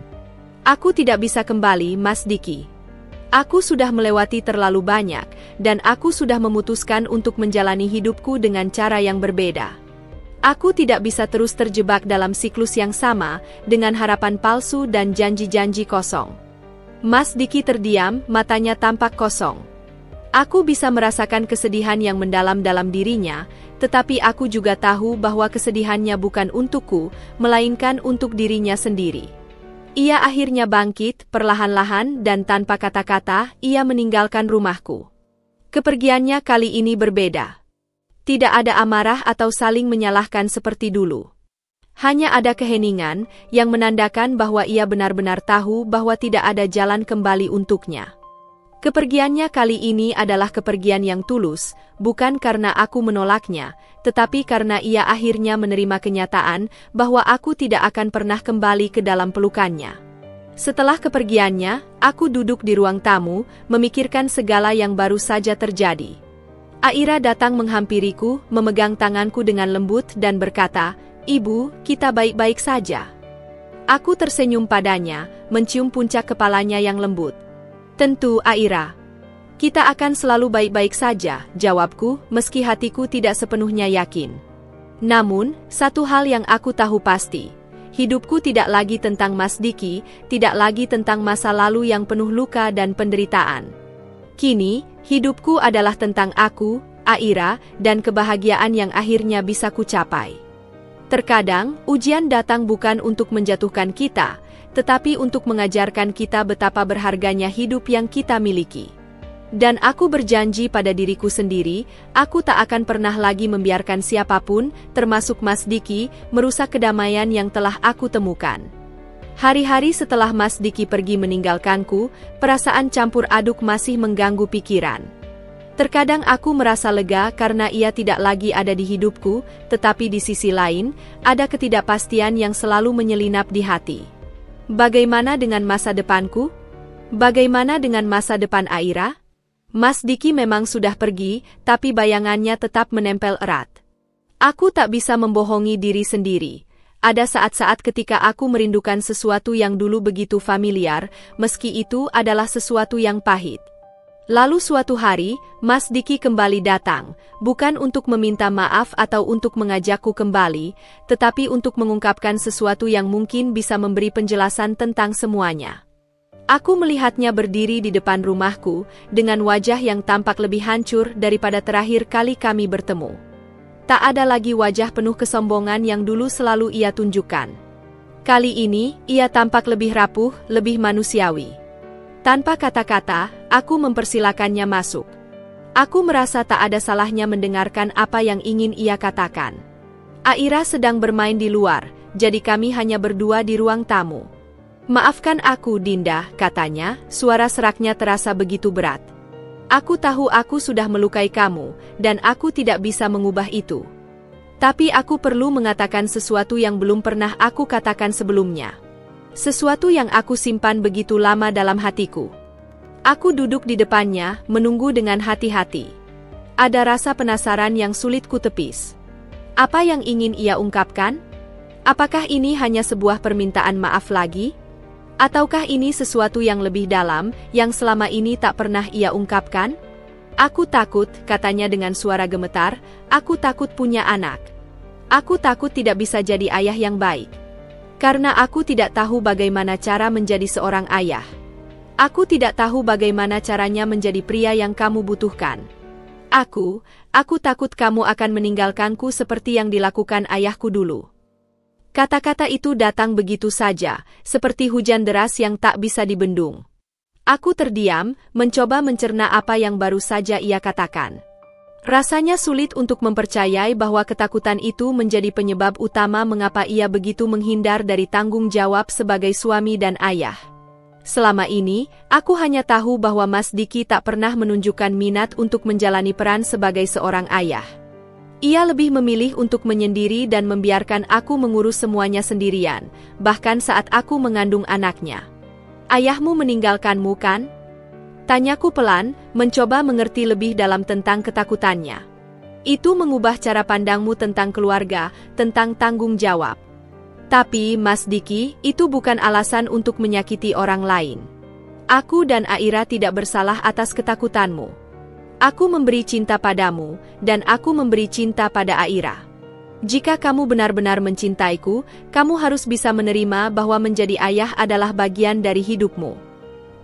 Aku tidak bisa kembali, Mas Diki. Aku sudah melewati terlalu banyak, dan aku sudah memutuskan untuk menjalani hidupku dengan cara yang berbeda. Aku tidak bisa terus terjebak dalam siklus yang sama, dengan harapan palsu dan janji-janji kosong. Mas Diki terdiam, matanya tampak kosong. Aku bisa merasakan kesedihan yang mendalam dalam dirinya, tetapi aku juga tahu bahwa kesedihannya bukan untukku, melainkan untuk dirinya sendiri. Ia akhirnya bangkit, perlahan-lahan dan tanpa kata-kata, ia meninggalkan rumahku. Kepergiannya kali ini berbeda. Tidak ada amarah atau saling menyalahkan seperti dulu. Hanya ada keheningan yang menandakan bahwa ia benar-benar tahu bahwa tidak ada jalan kembali untuknya. Kepergiannya kali ini adalah kepergian yang tulus, bukan karena aku menolaknya, tetapi karena ia akhirnya menerima kenyataan bahwa aku tidak akan pernah kembali ke dalam pelukannya. Setelah kepergiannya, aku duduk di ruang tamu, memikirkan segala yang baru saja terjadi. Aira datang menghampiriku, memegang tanganku dengan lembut dan berkata, "Ibu, kita baik-baik saja." Aku tersenyum padanya, mencium puncak kepalanya yang lembut. "Tentu, Aira. Kita akan selalu baik-baik saja," jawabku, meski hatiku tidak sepenuhnya yakin. Namun, satu hal yang aku tahu pasti. Hidupku tidak lagi tentang Mas Diki, tidak lagi tentang masa lalu yang penuh luka dan penderitaan. Kini, hidupku adalah tentang aku, Aira, dan kebahagiaan yang akhirnya bisa kucapai. Terkadang, ujian datang bukan untuk menjatuhkan kita, tetapi untuk mengajarkan kita betapa berharganya hidup yang kita miliki. Dan aku berjanji pada diriku sendiri, aku tak akan pernah lagi membiarkan siapapun, termasuk Mas Diki, merusak kedamaian yang telah aku temukan. Hari-hari setelah Mas Diki pergi meninggalkanku, perasaan campur aduk masih mengganggu pikiran. Terkadang aku merasa lega karena ia tidak lagi ada di hidupku, tetapi di sisi lain, ada ketidakpastian yang selalu menyelinap di hati. Bagaimana dengan masa depanku? Bagaimana dengan masa depan Aira? Mas Diki memang sudah pergi, tapi bayangannya tetap menempel erat. Aku tak bisa membohongi diri sendiri. Ada saat-saat ketika aku merindukan sesuatu yang dulu begitu familiar, meski itu adalah sesuatu yang pahit. Lalu suatu hari, Mas Diki kembali datang, bukan untuk meminta maaf atau untuk mengajakku kembali, tetapi untuk mengungkapkan sesuatu yang mungkin bisa memberi penjelasan tentang semuanya. Aku melihatnya berdiri di depan rumahku, dengan wajah yang tampak lebih hancur daripada terakhir kali kami bertemu. Tak ada lagi wajah penuh kesombongan yang dulu selalu ia tunjukkan. Kali ini, ia tampak lebih rapuh, lebih manusiawi. Tanpa kata-kata, aku mempersilakannya masuk. Aku merasa tak ada salahnya mendengarkan apa yang ingin ia katakan. Aira sedang bermain di luar, jadi kami hanya berdua di ruang tamu. "Maafkan aku, Dinda," katanya, suara seraknya terasa begitu berat. "Aku tahu aku sudah melukai kamu, dan aku tidak bisa mengubah itu. Tapi aku perlu mengatakan sesuatu yang belum pernah aku katakan sebelumnya. Sesuatu yang aku simpan begitu lama dalam hatiku." Aku duduk di depannya, menunggu dengan hati-hati. Ada rasa penasaran yang sulit kutepis. Apa yang ingin ia ungkapkan? Apakah ini hanya sebuah permintaan maaf lagi? Ataukah ini sesuatu yang lebih dalam, yang selama ini tak pernah ia ungkapkan? "Aku takut," katanya dengan suara gemetar, "aku takut punya anak. Aku takut tidak bisa jadi ayah yang baik. Karena aku tidak tahu bagaimana cara menjadi seorang ayah. Aku tidak tahu bagaimana caranya menjadi pria yang kamu butuhkan. Aku takut kamu akan meninggalkanku seperti yang dilakukan ayahku dulu." Kata-kata itu datang begitu saja, seperti hujan deras yang tak bisa dibendung. Aku terdiam, mencoba mencerna apa yang baru saja ia katakan. Rasanya sulit untuk mempercayai bahwa ketakutan itu menjadi penyebab utama mengapa ia begitu menghindar dari tanggung jawab sebagai suami dan ayah. Selama ini, aku hanya tahu bahwa Mas Diki tak pernah menunjukkan minat untuk menjalani peran sebagai seorang ayah. Ia lebih memilih untuk menyendiri dan membiarkan aku mengurus semuanya sendirian, bahkan saat aku mengandung anaknya. "Ayahmu meninggalkanmu, kan?" Tanyaku pelan, mencoba mengerti lebih dalam tentang ketakutannya. "Itu mengubah cara pandangmu tentang keluarga, tentang tanggung jawab." Tapi, Mas Diki, itu bukan alasan untuk menyakiti orang lain. Aku dan Aira tidak bersalah atas ketakutanmu. Aku memberi cinta padamu, dan aku memberi cinta pada Aira. Jika kamu benar-benar mencintaiku, kamu harus bisa menerima bahwa menjadi ayah adalah bagian dari hidupmu.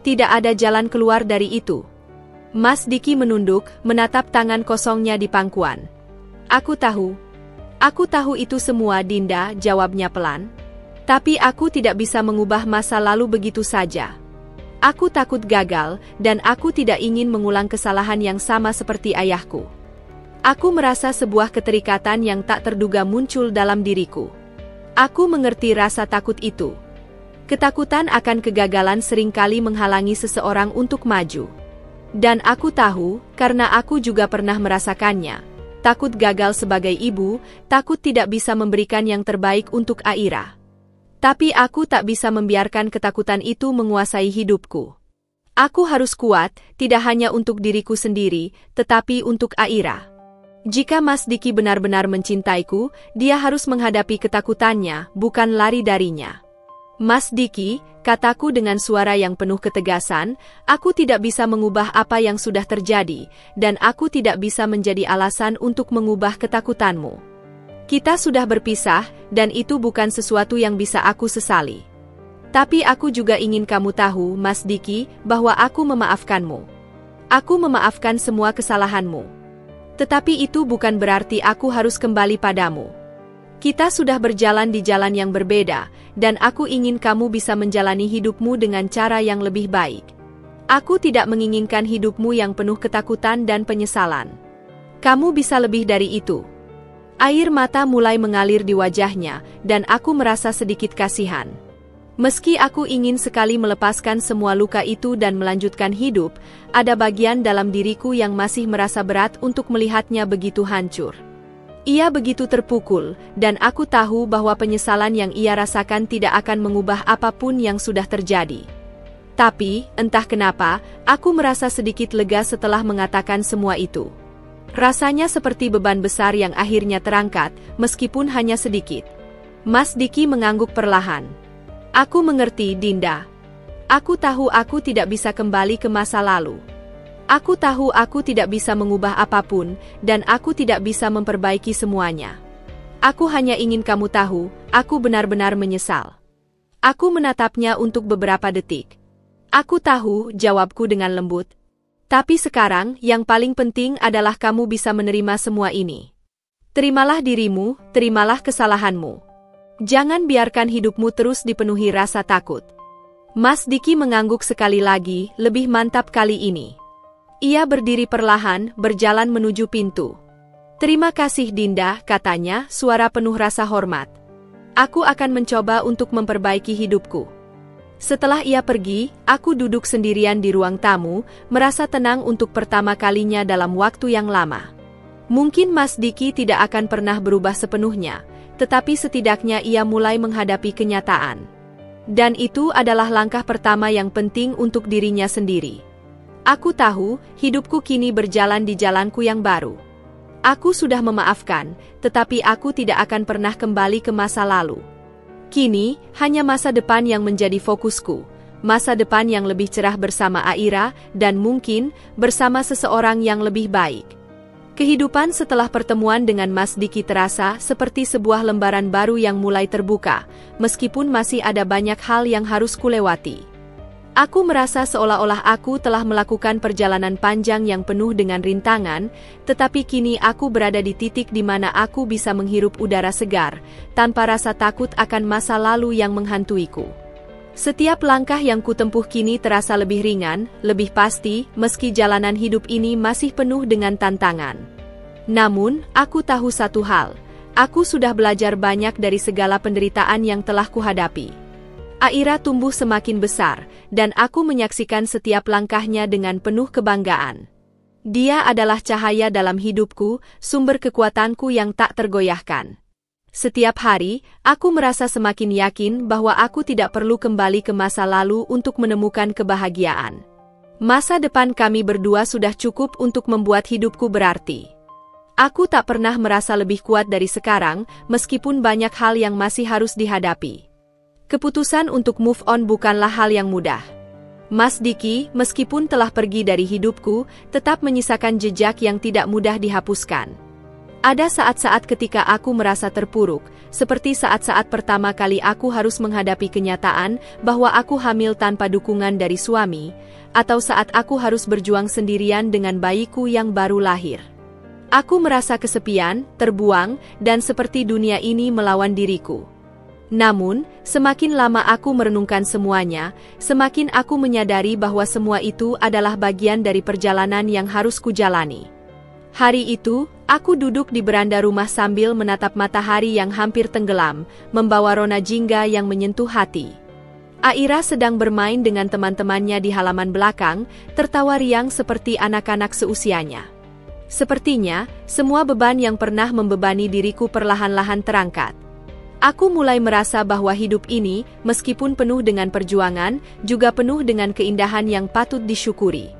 Tidak ada jalan keluar dari itu. Mas Diki menunduk, menatap tangan kosongnya di pangkuan. Aku tahu itu semua, Dinda, jawabnya pelan. Tapi aku tidak bisa mengubah masa lalu begitu saja. Aku takut gagal, dan aku tidak ingin mengulang kesalahan yang sama seperti ayahku. Aku merasa sebuah keterikatan yang tak terduga muncul dalam diriku. Aku mengerti rasa takut itu. Ketakutan akan kegagalan seringkali menghalangi seseorang untuk maju. Dan aku tahu, karena aku juga pernah merasakannya. Takut gagal sebagai ibu, takut tidak bisa memberikan yang terbaik untuk Aira. Tapi aku tak bisa membiarkan ketakutan itu menguasai hidupku. Aku harus kuat, tidak hanya untuk diriku sendiri, tetapi untuk Aira. Jika Mas Diki benar-benar mencintaiku, dia harus menghadapi ketakutannya, bukan lari darinya. Mas Diki, kataku dengan suara yang penuh ketegasan, aku tidak bisa mengubah apa yang sudah terjadi, dan aku tidak bisa menjadi alasan untuk mengubah ketakutanmu. Kita sudah berpisah, dan itu bukan sesuatu yang bisa aku sesali. Tapi aku juga ingin kamu tahu, Mas Diki, bahwa aku memaafkanmu. Aku memaafkan semua kesalahanmu. Tetapi itu bukan berarti aku harus kembali padamu. Kita sudah berjalan di jalan yang berbeda, dan aku ingin kamu bisa menjalani hidupmu dengan cara yang lebih baik. Aku tidak menginginkan hidupmu yang penuh ketakutan dan penyesalan. Kamu bisa lebih dari itu. Air mata mulai mengalir di wajahnya, dan aku merasa sedikit kasihan. Meski aku ingin sekali melepaskan semua luka itu dan melanjutkan hidup, ada bagian dalam diriku yang masih merasa berat untuk melihatnya begitu hancur. Ia begitu terpukul, dan aku tahu bahwa penyesalan yang ia rasakan tidak akan mengubah apapun yang sudah terjadi. Tapi, entah kenapa, aku merasa sedikit lega setelah mengatakan semua itu. Rasanya seperti beban besar yang akhirnya terangkat, meskipun hanya sedikit. Mas Diki mengangguk perlahan. Aku mengerti, Dinda. Aku tahu aku tidak bisa kembali ke masa lalu. Aku tahu aku tidak bisa mengubah apapun, dan aku tidak bisa memperbaiki semuanya. Aku hanya ingin kamu tahu, aku benar-benar menyesal. Aku menatapnya untuk beberapa detik. Aku tahu, jawabku dengan lembut. Tapi sekarang, yang paling penting adalah kamu bisa menerima semua ini. Terimalah dirimu, terimalah kesalahanmu. Jangan biarkan hidupmu terus dipenuhi rasa takut. Mas Diki mengangguk sekali lagi, lebih mantap kali ini. Ia berdiri perlahan, berjalan menuju pintu. Terima kasih Dinda, katanya, suara penuh rasa hormat. Aku akan mencoba untuk memperbaiki hidupku. Setelah ia pergi, aku duduk sendirian di ruang tamu, merasa tenang untuk pertama kalinya dalam waktu yang lama. Mungkin Mas Diki tidak akan pernah berubah sepenuhnya, tetapi setidaknya ia mulai menghadapi kenyataan. Dan itu adalah langkah pertama yang penting untuk dirinya sendiri. Aku tahu, hidupku kini berjalan di jalanku yang baru. Aku sudah memaafkan, tetapi aku tidak akan pernah kembali ke masa lalu. Kini, hanya masa depan yang menjadi fokusku. Masa depan yang lebih cerah bersama Aira, dan mungkin, bersama seseorang yang lebih baik. Kehidupan setelah pertemuan dengan Mas Diki terasa seperti sebuah lembaran baru yang mulai terbuka, meskipun masih ada banyak hal yang harus kulewati. Aku merasa seolah-olah aku telah melakukan perjalanan panjang yang penuh dengan rintangan, tetapi kini aku berada di titik di mana aku bisa menghirup udara segar, tanpa rasa takut akan masa lalu yang menghantuiku. Setiap langkah yang kutempuh kini terasa lebih ringan, lebih pasti, meski jalanan hidup ini masih penuh dengan tantangan. Namun, aku tahu satu hal, aku sudah belajar banyak dari segala penderitaan yang telah kuhadapi. Aira tumbuh semakin besar, dan aku menyaksikan setiap langkahnya dengan penuh kebanggaan. Dia adalah cahaya dalam hidupku, sumber kekuatanku yang tak tergoyahkan. Setiap hari, aku merasa semakin yakin bahwa aku tidak perlu kembali ke masa lalu untuk menemukan kebahagiaan. Masa depan kami berdua sudah cukup untuk membuat hidupku berarti. Aku tak pernah merasa lebih kuat dari sekarang, meskipun banyak hal yang masih harus dihadapi. Keputusan untuk move on bukanlah hal yang mudah. Mas Diki, meskipun telah pergi dari hidupku, tetap menyisakan jejak yang tidak mudah dihapuskan. Ada saat-saat ketika aku merasa terpuruk, seperti saat-saat pertama kali aku harus menghadapi kenyataan bahwa aku hamil tanpa dukungan dari suami, atau saat aku harus berjuang sendirian dengan bayiku yang baru lahir. Aku merasa kesepian, terbuang, dan seperti dunia ini melawan diriku. Namun, semakin lama aku merenungkan semuanya, semakin aku menyadari bahwa semua itu adalah bagian dari perjalanan yang harus kujalani. Hari itu, aku duduk di beranda rumah sambil menatap matahari yang hampir tenggelam, membawa rona jingga yang menyentuh hati. Aira sedang bermain dengan teman-temannya di halaman belakang, tertawa riang seperti anak-anak seusianya. Sepertinya, semua beban yang pernah membebani diriku perlahan-lahan terangkat. Aku mulai merasa bahwa hidup ini, meskipun penuh dengan perjuangan, juga penuh dengan keindahan yang patut disyukuri.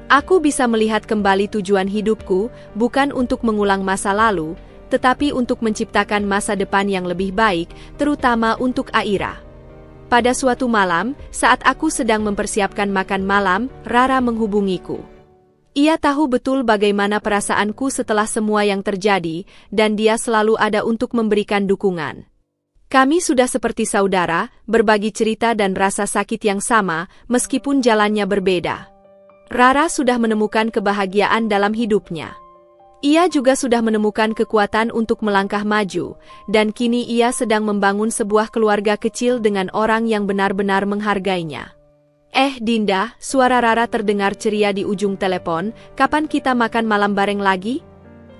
Aku bisa melihat kembali tujuan hidupku, bukan untuk mengulang masa lalu, tetapi untuk menciptakan masa depan yang lebih baik, terutama untuk Aira. Pada suatu malam, saat aku sedang mempersiapkan makan malam, Rara menghubungiku. Ia tahu betul bagaimana perasaanku setelah semua yang terjadi, dan dia selalu ada untuk memberikan dukungan. Kami sudah seperti saudara, berbagi cerita dan rasa sakit yang sama, meskipun jalannya berbeda. Rara sudah menemukan kebahagiaan dalam hidupnya. Ia juga sudah menemukan kekuatan untuk melangkah maju, dan kini ia sedang membangun sebuah keluarga kecil dengan orang yang benar-benar menghargainya. Dinda, suara Rara terdengar ceria di ujung telepon, kapan kita makan malam bareng lagi?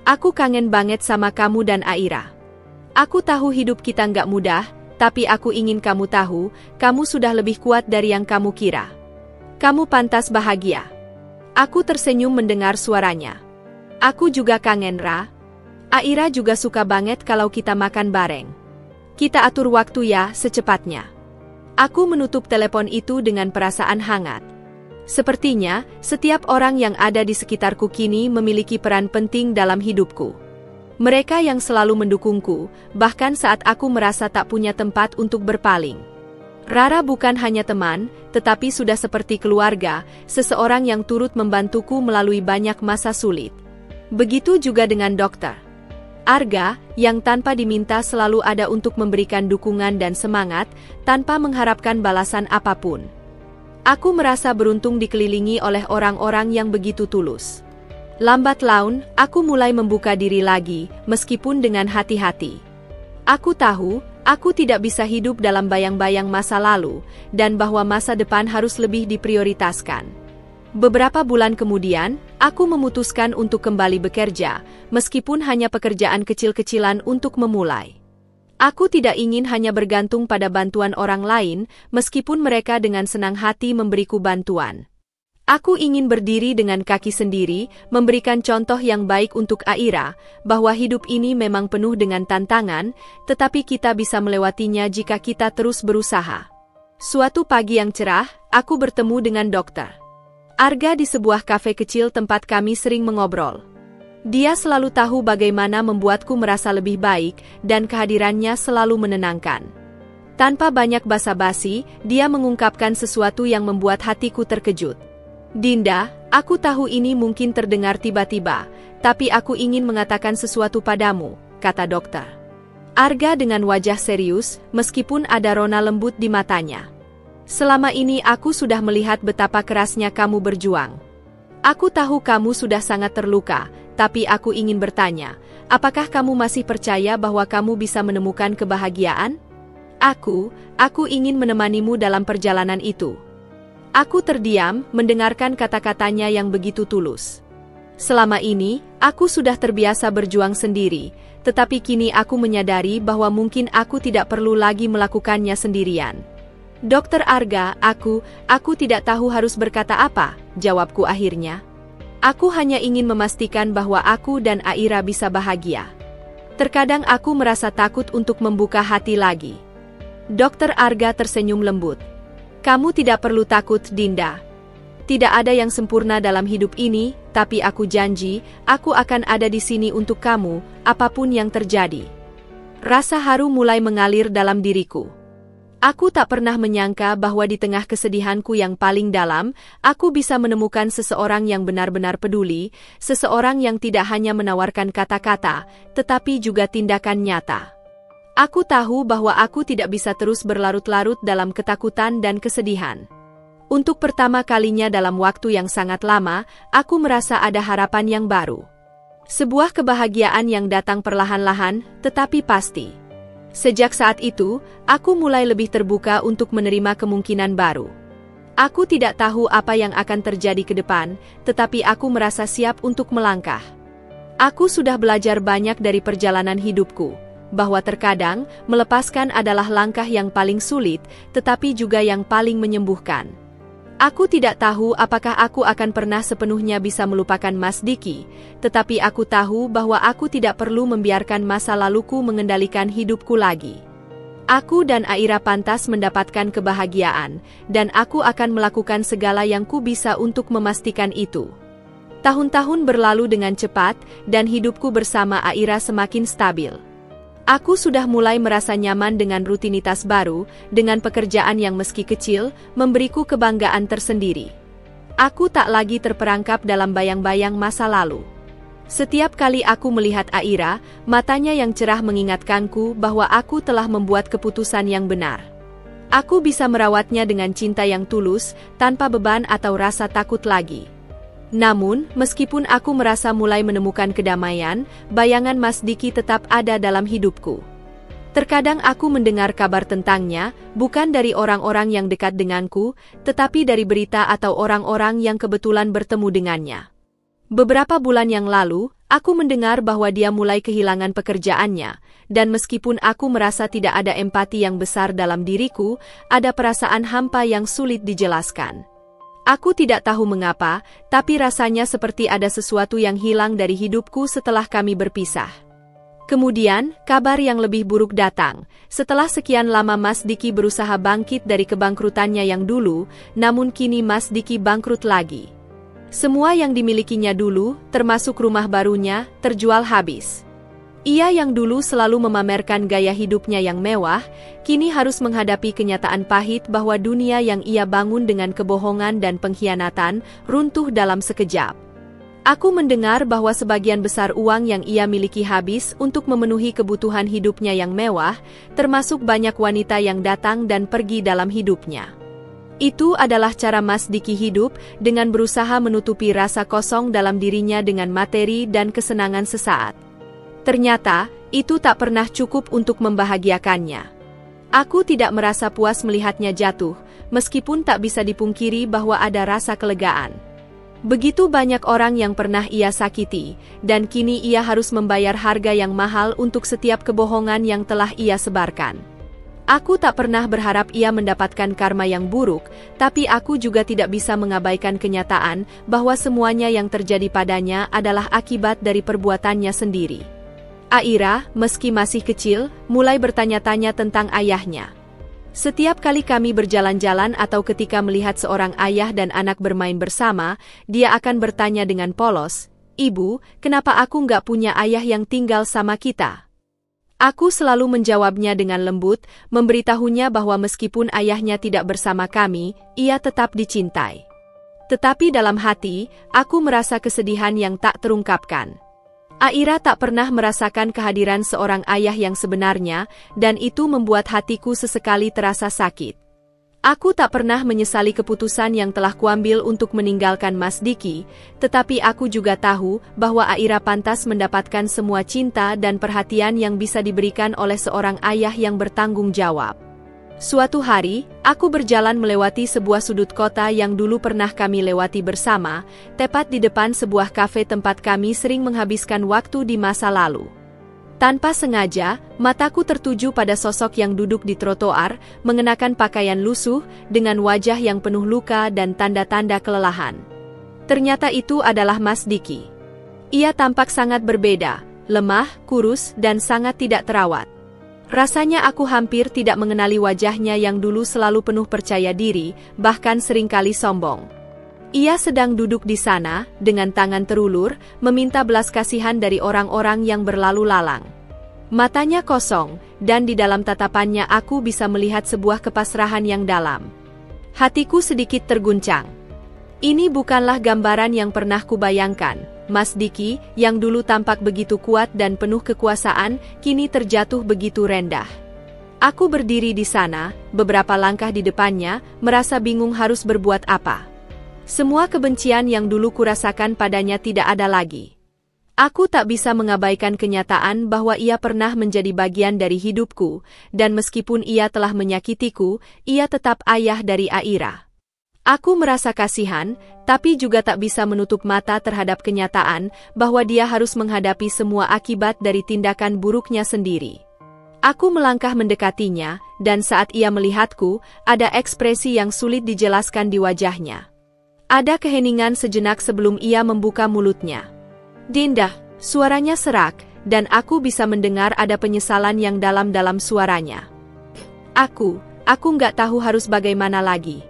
Aku kangen banget sama kamu dan Aira. Aku tahu hidup kita nggak mudah, tapi aku ingin kamu tahu, kamu sudah lebih kuat dari yang kamu kira. Kamu pantas bahagia. Aku tersenyum mendengar suaranya. Aku juga kangen, Ra. Aira juga suka banget kalau kita makan bareng. Kita atur waktu ya, secepatnya. Aku menutup telepon itu dengan perasaan hangat. Sepertinya, setiap orang yang ada di sekitarku kini memiliki peran penting dalam hidupku. Mereka yang selalu mendukungku, bahkan saat aku merasa tak punya tempat untuk berpaling. Rara bukan hanya teman, tetapi sudah seperti keluarga, seseorang yang turut membantuku melalui banyak masa sulit. Begitu juga dengan Dokter Arga, yang tanpa diminta selalu ada untuk memberikan dukungan dan semangat, tanpa mengharapkan balasan apapun. Aku merasa beruntung dikelilingi oleh orang-orang yang begitu tulus. Lambat laun, aku mulai membuka diri lagi, meskipun dengan hati-hati. Aku tahu, aku tidak bisa hidup dalam bayang-bayang masa lalu, dan bahwa masa depan harus lebih diprioritaskan. Beberapa bulan kemudian, aku memutuskan untuk kembali bekerja, meskipun hanya pekerjaan kecil-kecilan untuk memulai. Aku tidak ingin hanya bergantung pada bantuan orang lain, meskipun mereka dengan senang hati memberiku bantuan. Aku ingin berdiri dengan kaki sendiri, memberikan contoh yang baik untuk Aira, bahwa hidup ini memang penuh dengan tantangan, tetapi kita bisa melewatinya jika kita terus berusaha. Suatu pagi yang cerah, aku bertemu dengan Dokter Arga di sebuah kafe kecil tempat kami sering mengobrol. Dia selalu tahu bagaimana membuatku merasa lebih baik, dan kehadirannya selalu menenangkan. Tanpa banyak basa-basi, dia mengungkapkan sesuatu yang membuat hatiku terkejut. Dinda, aku tahu ini mungkin terdengar tiba-tiba, tapi aku ingin mengatakan sesuatu padamu, kata Dokter Arga dengan wajah serius, meskipun ada rona lembut di matanya. Selama ini aku sudah melihat betapa kerasnya kamu berjuang. Aku tahu kamu sudah sangat terluka, tapi aku ingin bertanya, apakah kamu masih percaya bahwa kamu bisa menemukan kebahagiaan? Aku ingin menemanimu dalam perjalanan itu. Aku terdiam, mendengarkan kata-katanya yang begitu tulus. Selama ini, aku sudah terbiasa berjuang sendiri, tetapi kini aku menyadari bahwa mungkin aku tidak perlu lagi melakukannya sendirian. Dokter Arga, aku tidak tahu harus berkata apa, jawabku akhirnya. Aku hanya ingin memastikan bahwa aku dan Aira bisa bahagia. Terkadang aku merasa takut untuk membuka hati lagi. Dokter Arga tersenyum lembut. Kamu tidak perlu takut, Dinda. Tidak ada yang sempurna dalam hidup ini, tapi aku janji, aku akan ada di sini untuk kamu, apapun yang terjadi. Rasa haru mulai mengalir dalam diriku. Aku tak pernah menyangka bahwa di tengah kesedihanku yang paling dalam, aku bisa menemukan seseorang yang benar-benar peduli, seseorang yang tidak hanya menawarkan kata-kata, tetapi juga tindakan nyata. Aku tahu bahwa aku tidak bisa terus berlarut-larut dalam ketakutan dan kesedihan. Untuk pertama kalinya dalam waktu yang sangat lama, aku merasa ada harapan yang baru. Sebuah kebahagiaan yang datang perlahan-lahan, tetapi pasti. Sejak saat itu, aku mulai lebih terbuka untuk menerima kemungkinan baru. Aku tidak tahu apa yang akan terjadi ke depan, tetapi aku merasa siap untuk melangkah. Aku sudah belajar banyak dari perjalanan hidupku, bahwa terkadang melepaskan adalah langkah yang paling sulit, tetapi juga yang paling menyembuhkan. Aku tidak tahu apakah aku akan pernah sepenuhnya bisa melupakan Mas Diki, tetapi aku tahu bahwa aku tidak perlu membiarkan masa laluku mengendalikan hidupku lagi. Aku dan Aira pantas mendapatkan kebahagiaan, dan aku akan melakukan segala yang ku bisa untuk memastikan itu. Tahun-tahun berlalu dengan cepat, dan hidupku bersama Aira semakin stabil. Aku sudah mulai merasa nyaman dengan rutinitas baru, dengan pekerjaan yang meski kecil, memberiku kebanggaan tersendiri. Aku tak lagi terperangkap dalam bayang-bayang masa lalu. Setiap kali aku melihat Aira, matanya yang cerah mengingatkanku bahwa aku telah membuat keputusan yang benar. Aku bisa merawatnya dengan cinta yang tulus, tanpa beban atau rasa takut lagi. Namun, meskipun aku merasa mulai menemukan kedamaian, bayangan Mas Diki tetap ada dalam hidupku. Terkadang aku mendengar kabar tentangnya, bukan dari orang-orang yang dekat denganku, tetapi dari berita atau orang-orang yang kebetulan bertemu dengannya. Beberapa bulan yang lalu, aku mendengar bahwa dia mulai kehilangan pekerjaannya, dan meskipun aku merasa tidak ada empati yang besar dalam diriku, ada perasaan hampa yang sulit dijelaskan. Aku tidak tahu mengapa, tapi rasanya seperti ada sesuatu yang hilang dari hidupku setelah kami berpisah. Kemudian, kabar yang lebih buruk datang. Setelah sekian lama Mas Diki berusaha bangkit dari kebangkrutannya yang dulu, namun kini Mas Diki bangkrut lagi. Semua yang dimilikinya dulu, termasuk rumah barunya, terjual habis. Ia yang dulu selalu memamerkan gaya hidupnya yang mewah, kini harus menghadapi kenyataan pahit bahwa dunia yang ia bangun dengan kebohongan dan pengkhianatan runtuh dalam sekejap. Aku mendengar bahwa sebagian besar uang yang ia miliki habis untuk memenuhi kebutuhan hidupnya yang mewah, termasuk banyak wanita yang datang dan pergi dalam hidupnya. Itu adalah cara Mas Diki hidup, dengan berusaha menutupi rasa kosong dalam dirinya dengan materi dan kesenangan sesaat. Ternyata, itu tak pernah cukup untuk membahagiakannya. Aku tidak merasa puas melihatnya jatuh, meskipun tak bisa dipungkiri bahwa ada rasa kelegaan. Begitu banyak orang yang pernah ia sakiti, dan kini ia harus membayar harga yang mahal untuk setiap kebohongan yang telah ia sebarkan. Aku tak pernah berharap ia mendapatkan karma yang buruk, tapi aku juga tidak bisa mengabaikan kenyataan bahwa semuanya yang terjadi padanya adalah akibat dari perbuatannya sendiri. Aira, meski masih kecil, mulai bertanya-tanya tentang ayahnya. Setiap kali kami berjalan-jalan atau ketika melihat seorang ayah dan anak bermain bersama, dia akan bertanya dengan polos, "Ibu, kenapa aku nggak punya ayah yang tinggal sama kita?" Aku selalu menjawabnya dengan lembut, memberitahunya bahwa meskipun ayahnya tidak bersama kami, ia tetap dicintai. Tetapi dalam hati, aku merasa kesedihan yang tak terungkapkan. Aira tak pernah merasakan kehadiran seorang ayah yang sebenarnya, dan itu membuat hatiku sesekali terasa sakit. Aku tak pernah menyesali keputusan yang telah kuambil untuk meninggalkan Mas Diki, tetapi aku juga tahu bahwa Aira pantas mendapatkan semua cinta dan perhatian yang bisa diberikan oleh seorang ayah yang bertanggung jawab. Suatu hari, aku berjalan melewati sebuah sudut kota yang dulu pernah kami lewati bersama, tepat di depan sebuah kafe tempat kami sering menghabiskan waktu di masa lalu. Tanpa sengaja, mataku tertuju pada sosok yang duduk di trotoar, mengenakan pakaian lusuh, dengan wajah yang penuh luka dan tanda-tanda kelelahan. Ternyata itu adalah Mas Diki. Ia tampak sangat berbeda, lemah, kurus, dan sangat tidak terawat. Rasanya aku hampir tidak mengenali wajahnya yang dulu selalu penuh percaya diri, bahkan seringkali sombong. Ia sedang duduk di sana, dengan tangan terulur, meminta belas kasihan dari orang-orang yang berlalu lalang. Matanya kosong, dan di dalam tatapannya aku bisa melihat sebuah kepasrahan yang dalam. Hatiku sedikit terguncang. Ini bukanlah gambaran yang pernah kubayangkan. Mas Diki, yang dulu tampak begitu kuat dan penuh kekuasaan, kini terjatuh begitu rendah. Aku berdiri di sana, beberapa langkah di depannya, merasa bingung harus berbuat apa. Semua kebencian yang dulu kurasakan padanya tidak ada lagi. Aku tak bisa mengabaikan kenyataan bahwa ia pernah menjadi bagian dari hidupku, dan meskipun ia telah menyakitiku, ia tetap ayah dari Aira. Aku merasa kasihan, tapi juga tak bisa menutup mata terhadap kenyataan bahwa dia harus menghadapi semua akibat dari tindakan buruknya sendiri. Aku melangkah mendekatinya, dan saat ia melihatku, ada ekspresi yang sulit dijelaskan di wajahnya. Ada keheningan sejenak sebelum ia membuka mulutnya. "Dinda," suaranya serak, dan aku bisa mendengar ada penyesalan yang dalam-dalam suaranya. Aku nggak tahu harus bagaimana lagi.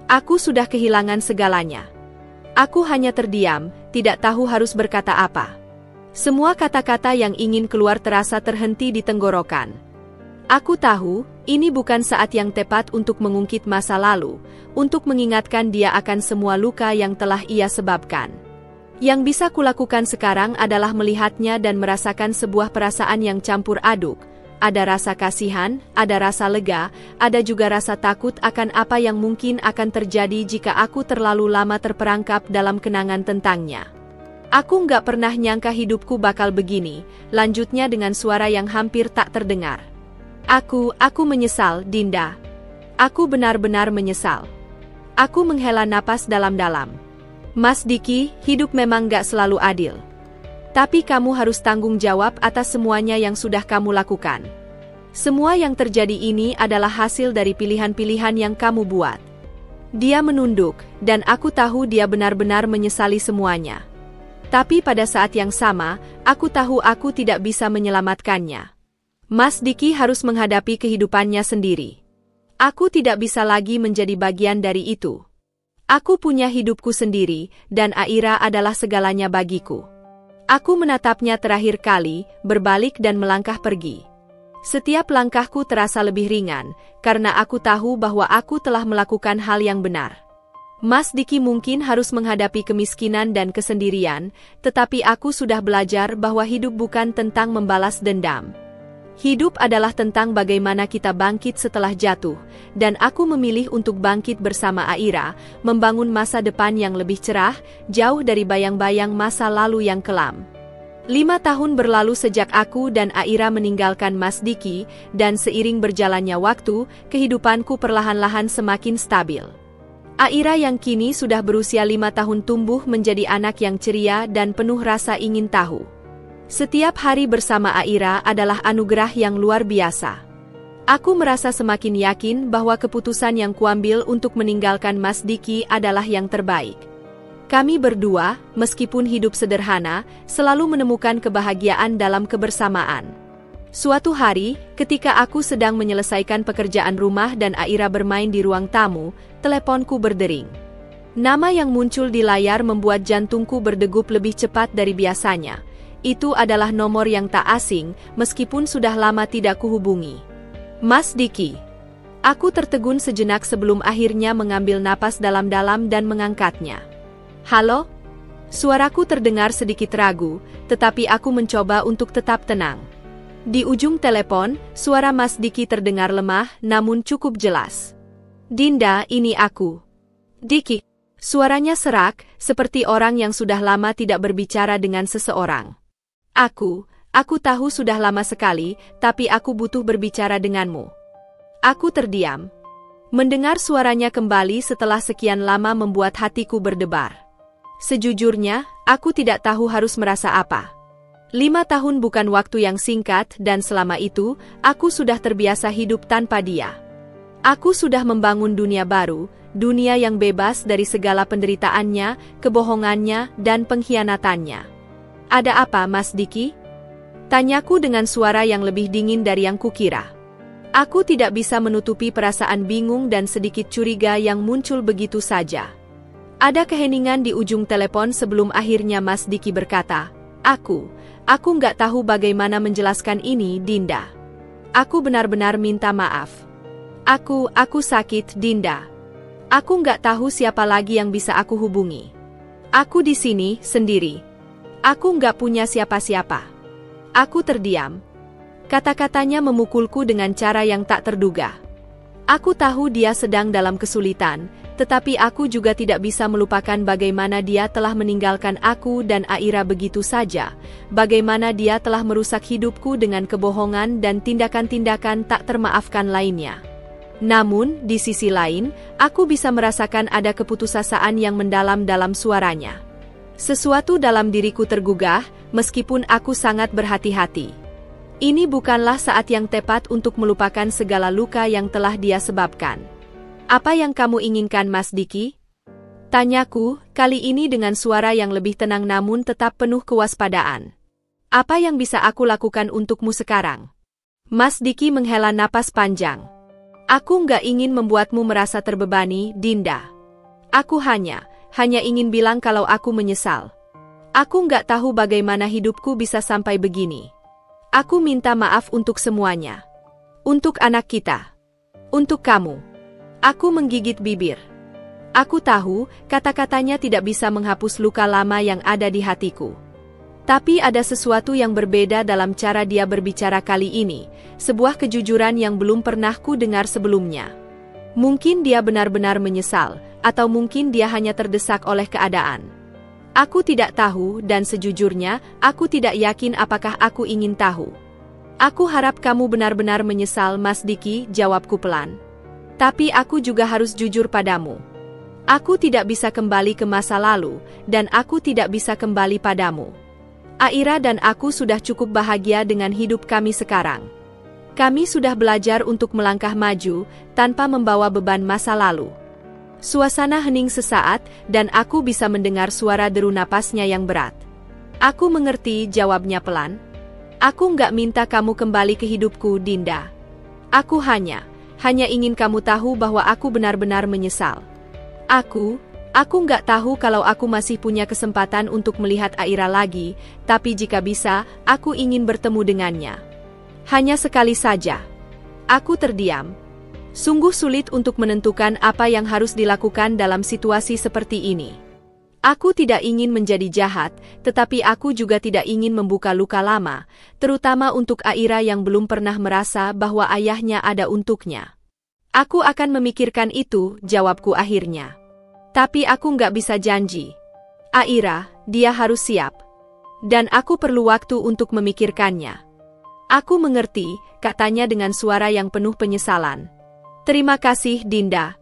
Aku sudah kehilangan segalanya. Aku hanya terdiam, tidak tahu harus berkata apa. Semua kata-kata yang ingin keluar terasa terhenti di tenggorokan. Aku tahu, ini bukan saat yang tepat untuk mengungkit masa lalu, untuk mengingatkan dia akan semua luka yang telah ia sebabkan. Yang bisa kulakukan sekarang adalah melihatnya dan merasakan sebuah perasaan yang campur aduk. Ada rasa kasihan, ada rasa lega, ada juga rasa takut akan apa yang mungkin akan terjadi jika aku terlalu lama terperangkap dalam kenangan tentangnya. "Aku nggak pernah nyangka hidupku bakal begini," lanjutnya dengan suara yang hampir tak terdengar. Aku menyesal, Dinda. Aku benar-benar menyesal." Aku menghela napas dalam-dalam. "Mas Diki, hidup memang gak selalu adil. Tapi kamu harus tanggung jawab atas semuanya yang sudah kamu lakukan. Semua yang terjadi ini adalah hasil dari pilihan-pilihan yang kamu buat." Dia menunduk, dan aku tahu dia benar-benar menyesali semuanya. Tapi pada saat yang sama, aku tahu aku tidak bisa menyelamatkannya. Mas Diki harus menghadapi kehidupannya sendiri. Aku tidak bisa lagi menjadi bagian dari itu. Aku punya hidupku sendiri, dan Aira adalah segalanya bagiku. Aku menatapnya terakhir kali, berbalik dan melangkah pergi. Setiap langkahku terasa lebih ringan, karena aku tahu bahwa aku telah melakukan hal yang benar. Mas Diki mungkin harus menghadapi kemiskinan dan kesendirian, tetapi aku sudah belajar bahwa hidup bukan tentang membalas dendam. Hidup adalah tentang bagaimana kita bangkit setelah jatuh, dan aku memilih untuk bangkit bersama Aira, membangun masa depan yang lebih cerah, jauh dari bayang-bayang masa lalu yang kelam. 5 tahun berlalu sejak aku dan Aira meninggalkan Mas Diki, dan seiring berjalannya waktu, kehidupanku perlahan-lahan semakin stabil. Aira yang kini sudah berusia 5 tahun tumbuh menjadi anak yang ceria dan penuh rasa ingin tahu. Setiap hari bersama Aira adalah anugerah yang luar biasa. Aku merasa semakin yakin bahwa keputusan yang kuambil untuk meninggalkan Mas Diki adalah yang terbaik. Kami berdua, meskipun hidup sederhana, selalu menemukan kebahagiaan dalam kebersamaan. Suatu hari, ketika aku sedang menyelesaikan pekerjaan rumah dan Aira bermain di ruang tamu, teleponku berdering. Nama yang muncul di layar membuat jantungku berdegup lebih cepat dari biasanya. Itu adalah nomor yang tak asing, meskipun sudah lama tidak kuhubungi. "Mas Diki." Aku tertegun sejenak sebelum akhirnya mengambil napas dalam-dalam dan mengangkatnya. "Halo?" Suaraku terdengar sedikit ragu, tetapi aku mencoba untuk tetap tenang. Di ujung telepon, suara Mas Diki terdengar lemah, namun cukup jelas. "Dinda, ini aku." "Diki." Suaranya serak, seperti orang yang sudah lama tidak berbicara dengan seseorang. Aku tahu sudah lama sekali, tapi aku butuh berbicara denganmu." Aku terdiam. Mendengar suaranya kembali setelah sekian lama membuat hatiku berdebar. Sejujurnya, aku tidak tahu harus merasa apa. 5 tahun bukan waktu yang singkat, dan selama itu, aku sudah terbiasa hidup tanpa dia. Aku sudah membangun dunia baru, dunia yang bebas dari segala penderitaannya, kebohongannya, dan pengkhianatannya. "Ada apa, Mas Diki?" Tanyaku dengan suara yang lebih dingin dari yang kukira. Aku tidak bisa menutupi perasaan bingung dan sedikit curiga yang muncul begitu saja. Ada keheningan di ujung telepon sebelum akhirnya Mas Diki berkata, Aku nggak tahu bagaimana menjelaskan ini, Dinda. Aku benar-benar minta maaf. Aku sakit, Dinda. Aku nggak tahu siapa lagi yang bisa aku hubungi. Aku di sini, sendiri. Aku nggak punya siapa-siapa. Aku terdiam. Kata-katanya memukulku dengan cara yang tak terduga. Aku tahu dia sedang dalam kesulitan, tetapi aku juga tidak bisa melupakan bagaimana dia telah meninggalkan aku dan Aira begitu saja, bagaimana dia telah merusak hidupku dengan kebohongan dan tindakan-tindakan tak termaafkan lainnya. Namun, di sisi lain, aku bisa merasakan ada keputusasaan yang mendalam dalam suaranya. Sesuatu dalam diriku tergugah, meskipun aku sangat berhati-hati. Ini bukanlah saat yang tepat untuk melupakan segala luka yang telah dia sebabkan. Apa yang kamu inginkan, Mas Diki? Tanyaku, kali ini dengan suara yang lebih tenang namun tetap penuh kewaspadaan. Apa yang bisa aku lakukan untukmu sekarang? Mas Diki menghela napas panjang. Aku nggak ingin membuatmu merasa terbebani, Dinda. Aku hanya ingin bilang kalau aku menyesal. Aku nggak tahu bagaimana hidupku bisa sampai begini. Aku minta maaf untuk semuanya. Untuk anak kita. Untuk kamu. Aku menggigit bibir. Aku tahu, kata-katanya tidak bisa menghapus luka lama yang ada di hatiku. Tapi ada sesuatu yang berbeda dalam cara dia berbicara kali ini, sebuah kejujuran yang belum pernah ku dengar sebelumnya. Mungkin dia benar-benar menyesal, atau mungkin dia hanya terdesak oleh keadaan. Aku tidak tahu dan sejujurnya, aku tidak yakin apakah aku ingin tahu. Aku harap kamu benar-benar menyesal, Mas Diki, jawabku pelan. Tapi aku juga harus jujur padamu. Aku tidak bisa kembali ke masa lalu, dan aku tidak bisa kembali padamu. Aira dan aku sudah cukup bahagia dengan hidup kami sekarang. Kami sudah belajar untuk melangkah maju, tanpa membawa beban masa lalu. Suasana hening sesaat, dan aku bisa mendengar suara deru napasnya yang berat. Aku mengerti, jawabnya pelan. Aku nggak minta kamu kembali ke hidupku, Dinda. Aku hanya ingin kamu tahu bahwa aku benar-benar menyesal. Aku nggak tahu kalau aku masih punya kesempatan untuk melihat Aira lagi, tapi jika bisa, aku ingin bertemu dengannya. Hanya sekali saja. Aku terdiam. Sungguh sulit untuk menentukan apa yang harus dilakukan dalam situasi seperti ini. Aku tidak ingin menjadi jahat, tetapi aku juga tidak ingin membuka luka lama, terutama untuk Aira yang belum pernah merasa bahwa ayahnya ada untuknya. Aku akan memikirkan itu, jawabku akhirnya. Tapi aku nggak bisa janji. Aira, dia harus siap. Dan aku perlu waktu untuk memikirkannya. Aku mengerti, katanya dengan suara yang penuh penyesalan. Terima kasih, Dinda.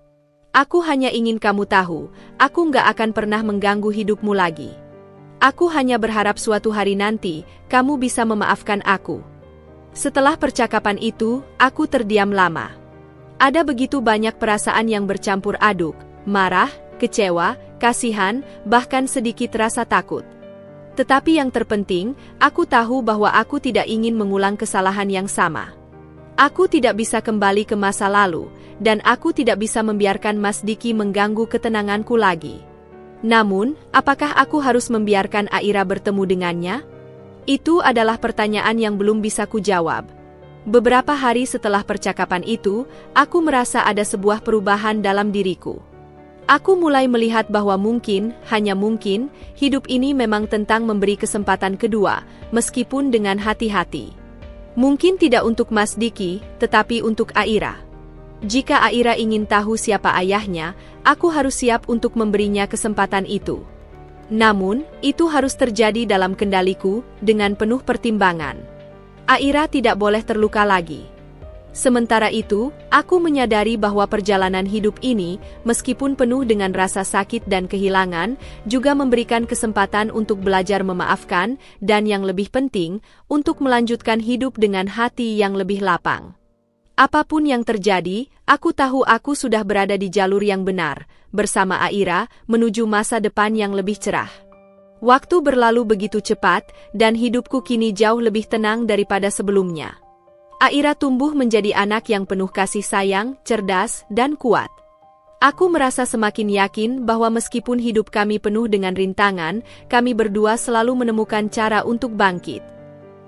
Aku hanya ingin kamu tahu, aku nggak akan pernah mengganggu hidupmu lagi. Aku hanya berharap suatu hari nanti, kamu bisa memaafkan aku. Setelah percakapan itu, aku terdiam lama. Ada begitu banyak perasaan yang bercampur aduk, marah, kecewa, kasihan, bahkan sedikit rasa takut. Tetapi yang terpenting, aku tahu bahwa aku tidak ingin mengulang kesalahan yang sama. Aku tidak bisa kembali ke masa lalu, dan aku tidak bisa membiarkan Mas Diki mengganggu ketenanganku lagi. Namun, apakah aku harus membiarkan Aira bertemu dengannya? Itu adalah pertanyaan yang belum bisa kujawab. Beberapa hari setelah percakapan itu, aku merasa ada sebuah perubahan dalam diriku. Aku mulai melihat bahwa mungkin, hanya mungkin, hidup ini memang tentang memberi kesempatan kedua, meskipun dengan hati-hati. Mungkin tidak untuk Mas Diki, tetapi untuk Aira. Jika Aira ingin tahu siapa ayahnya, aku harus siap untuk memberinya kesempatan itu. Namun, itu harus terjadi dalam kendaliku, dengan penuh pertimbangan. Aira tidak boleh terluka lagi. Sementara itu, aku menyadari bahwa perjalanan hidup ini, meskipun penuh dengan rasa sakit dan kehilangan, juga memberikan kesempatan untuk belajar memaafkan, dan yang lebih penting, untuk melanjutkan hidup dengan hati yang lebih lapang. Apapun yang terjadi, aku tahu aku sudah berada di jalur yang benar, bersama Aira, menuju masa depan yang lebih cerah. Waktu berlalu begitu cepat, dan hidupku kini jauh lebih tenang daripada sebelumnya. Aira tumbuh menjadi anak yang penuh kasih sayang, cerdas, dan kuat. Aku merasa semakin yakin bahwa meskipun hidup kami penuh dengan rintangan, kami berdua selalu menemukan cara untuk bangkit.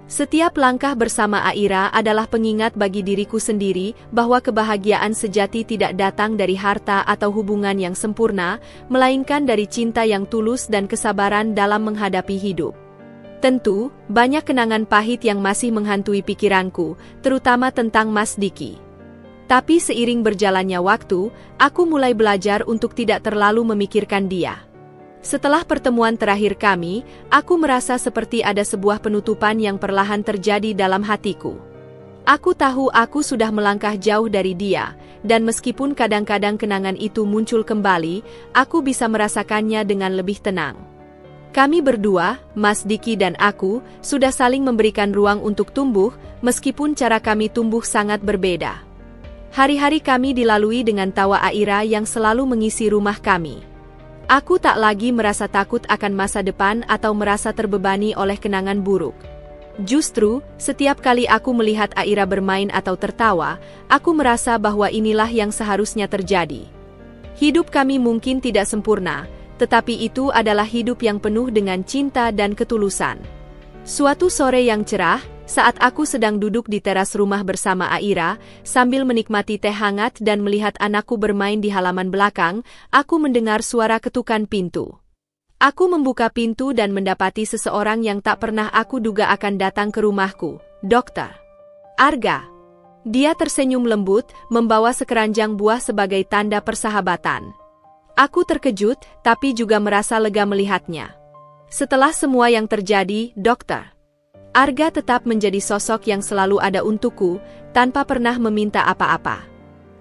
Setiap langkah bersama Aira adalah pengingat bagi diriku sendiri bahwa kebahagiaan sejati tidak datang dari harta atau hubungan yang sempurna, melainkan dari cinta yang tulus dan kesabaran dalam menghadapi hidup. Tentu, banyak kenangan pahit yang masih menghantui pikiranku, terutama tentang Mas Diki. Tapi seiring berjalannya waktu, aku mulai belajar untuk tidak terlalu memikirkan dia. Setelah pertemuan terakhir kami, aku merasa seperti ada sebuah penutupan yang perlahan terjadi dalam hatiku. Aku tahu aku sudah melangkah jauh dari dia, dan meskipun kadang-kadang kenangan itu muncul kembali, aku bisa merasakannya dengan lebih tenang. Kami berdua, Mas Diki dan aku, sudah saling memberikan ruang untuk tumbuh, meskipun cara kami tumbuh sangat berbeda. Hari-hari kami dilalui dengan tawa Aira yang selalu mengisi rumah kami. Aku tak lagi merasa takut akan masa depan atau merasa terbebani oleh kenangan buruk. Justru, setiap kali aku melihat Aira bermain atau tertawa, aku merasa bahwa inilah yang seharusnya terjadi. Hidup kami mungkin tidak sempurna, tetapi itu adalah hidup yang penuh dengan cinta dan ketulusan. Suatu sore yang cerah, saat aku sedang duduk di teras rumah bersama Aira, sambil menikmati teh hangat dan melihat anakku bermain di halaman belakang, aku mendengar suara ketukan pintu. Aku membuka pintu dan mendapati seseorang yang tak pernah aku duga akan datang ke rumahku, Dr. Arga. Dia tersenyum lembut, membawa sekeranjang buah sebagai tanda persahabatan. Aku terkejut, tapi juga merasa lega melihatnya. Setelah semua yang terjadi, Dr. Arga tetap menjadi sosok yang selalu ada untukku, tanpa pernah meminta apa-apa.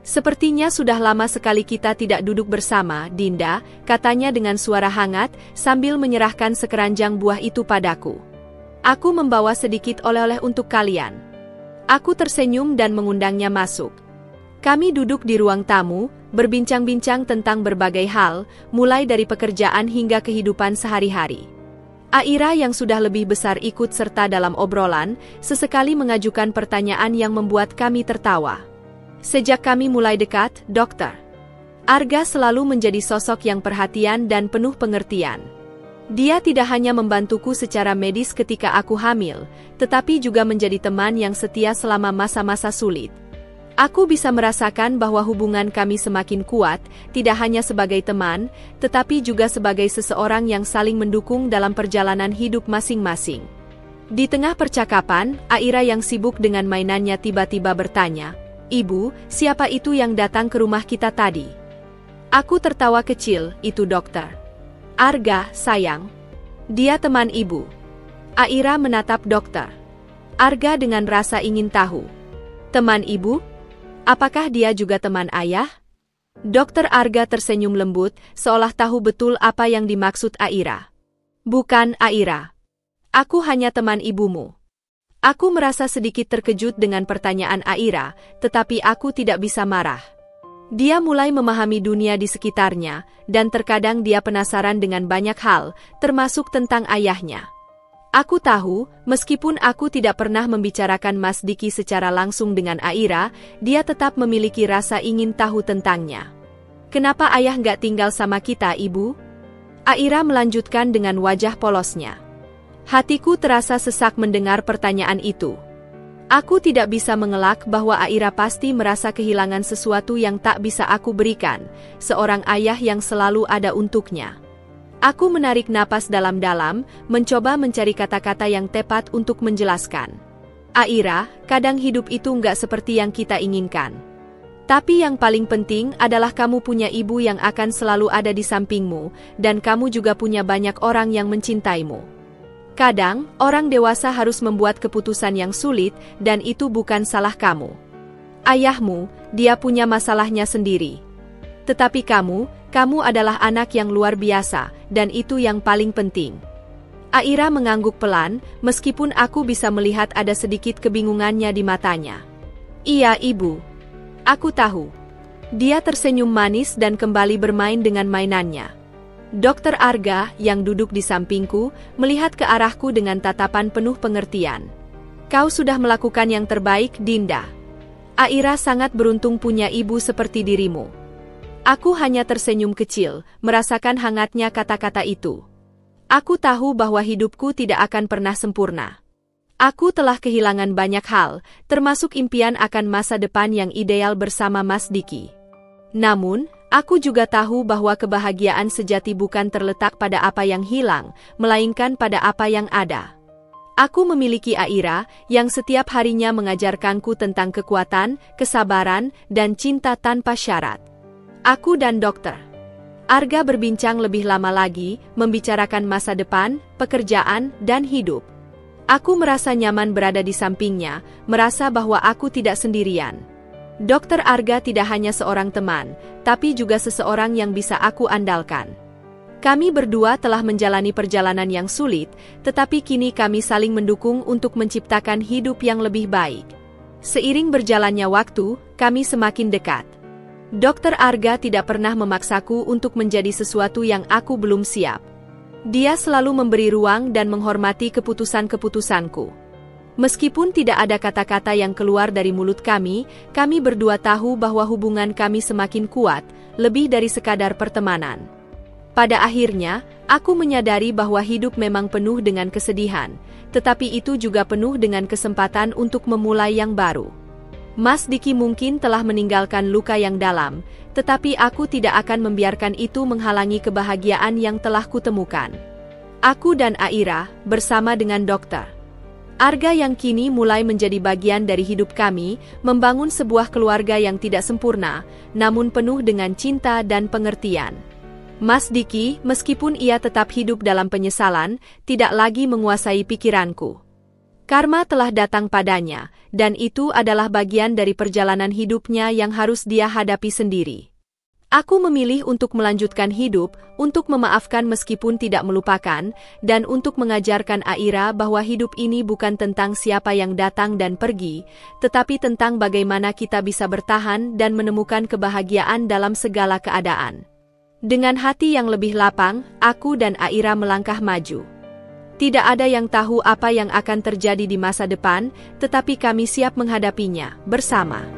Sepertinya sudah lama sekali kita tidak duduk bersama, Dinda, katanya dengan suara hangat, sambil menyerahkan sekeranjang buah itu padaku. Aku membawa sedikit oleh-oleh untuk kalian. Aku tersenyum dan mengundangnya masuk. Kami duduk di ruang tamu, berbincang-bincang tentang berbagai hal, mulai dari pekerjaan hingga kehidupan sehari-hari. Aira yang sudah lebih besar ikut serta dalam obrolan, sesekali mengajukan pertanyaan yang membuat kami tertawa. Sejak kami mulai dekat, Dr. Arga selalu menjadi sosok yang perhatian dan penuh pengertian. Dia tidak hanya membantuku secara medis ketika aku hamil, tetapi juga menjadi teman yang setia selama masa-masa sulit. Aku bisa merasakan bahwa hubungan kami semakin kuat, tidak hanya sebagai teman, tetapi juga sebagai seseorang yang saling mendukung dalam perjalanan hidup masing-masing. Di tengah percakapan, Aira yang sibuk dengan mainannya tiba-tiba bertanya, "Ibu, siapa itu yang datang ke rumah kita tadi?" Aku tertawa kecil, "Itu Dokter Arga, sayang. Dia teman ibu." Aira menatap Dokter Arga dengan rasa ingin tahu. "Teman ibu? Apakah dia juga teman ayah?" Dokter Arga tersenyum lembut, seolah tahu betul apa yang dimaksud Aira. "Bukan, Aira. Aku hanya teman ibumu." Aku merasa sedikit terkejut dengan pertanyaan Aira, tetapi aku tidak bisa marah. Dia mulai memahami dunia di sekitarnya, dan terkadang dia penasaran dengan banyak hal, termasuk tentang ayahnya. Aku tahu, meskipun aku tidak pernah membicarakan Mas Diki secara langsung dengan Aira, dia tetap memiliki rasa ingin tahu tentangnya. "Kenapa ayah nggak tinggal sama kita, Ibu?" Aira melanjutkan dengan wajah polosnya. Hatiku terasa sesak mendengar pertanyaan itu. Aku tidak bisa mengelak bahwa Aira pasti merasa kehilangan sesuatu yang tak bisa aku berikan, seorang ayah yang selalu ada untuknya. Aku menarik napas dalam-dalam, mencoba mencari kata-kata yang tepat untuk menjelaskan. "Aira, kadang hidup itu nggak seperti yang kita inginkan. Tapi yang paling penting adalah kamu punya ibu yang akan selalu ada di sampingmu, dan kamu juga punya banyak orang yang mencintaimu. Kadang, orang dewasa harus membuat keputusan yang sulit, dan itu bukan salah kamu. Ayahmu, dia punya masalahnya sendiri. Tetapi kamu adalah anak yang luar biasa, dan itu yang paling penting." Aira mengangguk pelan, meskipun aku bisa melihat ada sedikit kebingungannya di matanya. "Iya, Ibu. Aku tahu." Dia tersenyum manis dan kembali bermain dengan mainannya. Dokter Arga, yang duduk di sampingku, melihat ke arahku dengan tatapan penuh pengertian. "Kau sudah melakukan yang terbaik, Dinda. Aira sangat beruntung punya ibu seperti dirimu." Aku hanya tersenyum kecil, merasakan hangatnya kata-kata itu. Aku tahu bahwa hidupku tidak akan pernah sempurna. Aku telah kehilangan banyak hal, termasuk impian akan masa depan yang ideal bersama Mas Diki. Namun, aku juga tahu bahwa kebahagiaan sejati bukan terletak pada apa yang hilang, melainkan pada apa yang ada. Aku memiliki Aira, yang setiap harinya mengajarkanku tentang kekuatan, kesabaran, dan cinta tanpa syarat. Aku dan Dr. Arga berbincang lebih lama lagi, membicarakan masa depan, pekerjaan, dan hidup. Aku merasa nyaman berada di sampingnya, merasa bahwa aku tidak sendirian. Dr. Arga tidak hanya seorang teman, tapi juga seseorang yang bisa aku andalkan. Kami berdua telah menjalani perjalanan yang sulit, tetapi kini kami saling mendukung untuk menciptakan hidup yang lebih baik. Seiring berjalannya waktu, kami semakin dekat. Dr. Arga tidak pernah memaksaku untuk menjadi sesuatu yang aku belum siap. Dia selalu memberi ruang dan menghormati keputusan-keputusanku. Meskipun tidak ada kata-kata yang keluar dari mulut kami berdua tahu bahwa hubungan kami semakin kuat, lebih dari sekadar pertemanan. Pada akhirnya, aku menyadari bahwa hidup memang penuh dengan kesedihan, tetapi itu juga penuh dengan kesempatan untuk memulai yang baru. Mas Diki mungkin telah meninggalkan luka yang dalam, tetapi aku tidak akan membiarkan itu menghalangi kebahagiaan yang telah kutemukan. Aku dan Aira, bersama dengan Dr. Arga yang kini mulai menjadi bagian dari hidup kami, membangun sebuah keluarga yang tidak sempurna, namun penuh dengan cinta dan pengertian. Mas Diki, meskipun ia tetap hidup dalam penyesalan, tidak lagi menguasai pikiranku. Karma telah datang padanya, dan itu adalah bagian dari perjalanan hidupnya yang harus dia hadapi sendiri. Aku memilih untuk melanjutkan hidup, untuk memaafkan meskipun tidak melupakan, dan untuk mengajarkan Aira bahwa hidup ini bukan tentang siapa yang datang dan pergi, tetapi tentang bagaimana kita bisa bertahan dan menemukan kebahagiaan dalam segala keadaan. Dengan hati yang lebih lapang, aku dan Aira melangkah maju. Tidak ada yang tahu apa yang akan terjadi di masa depan, tetapi kami siap menghadapinya bersama.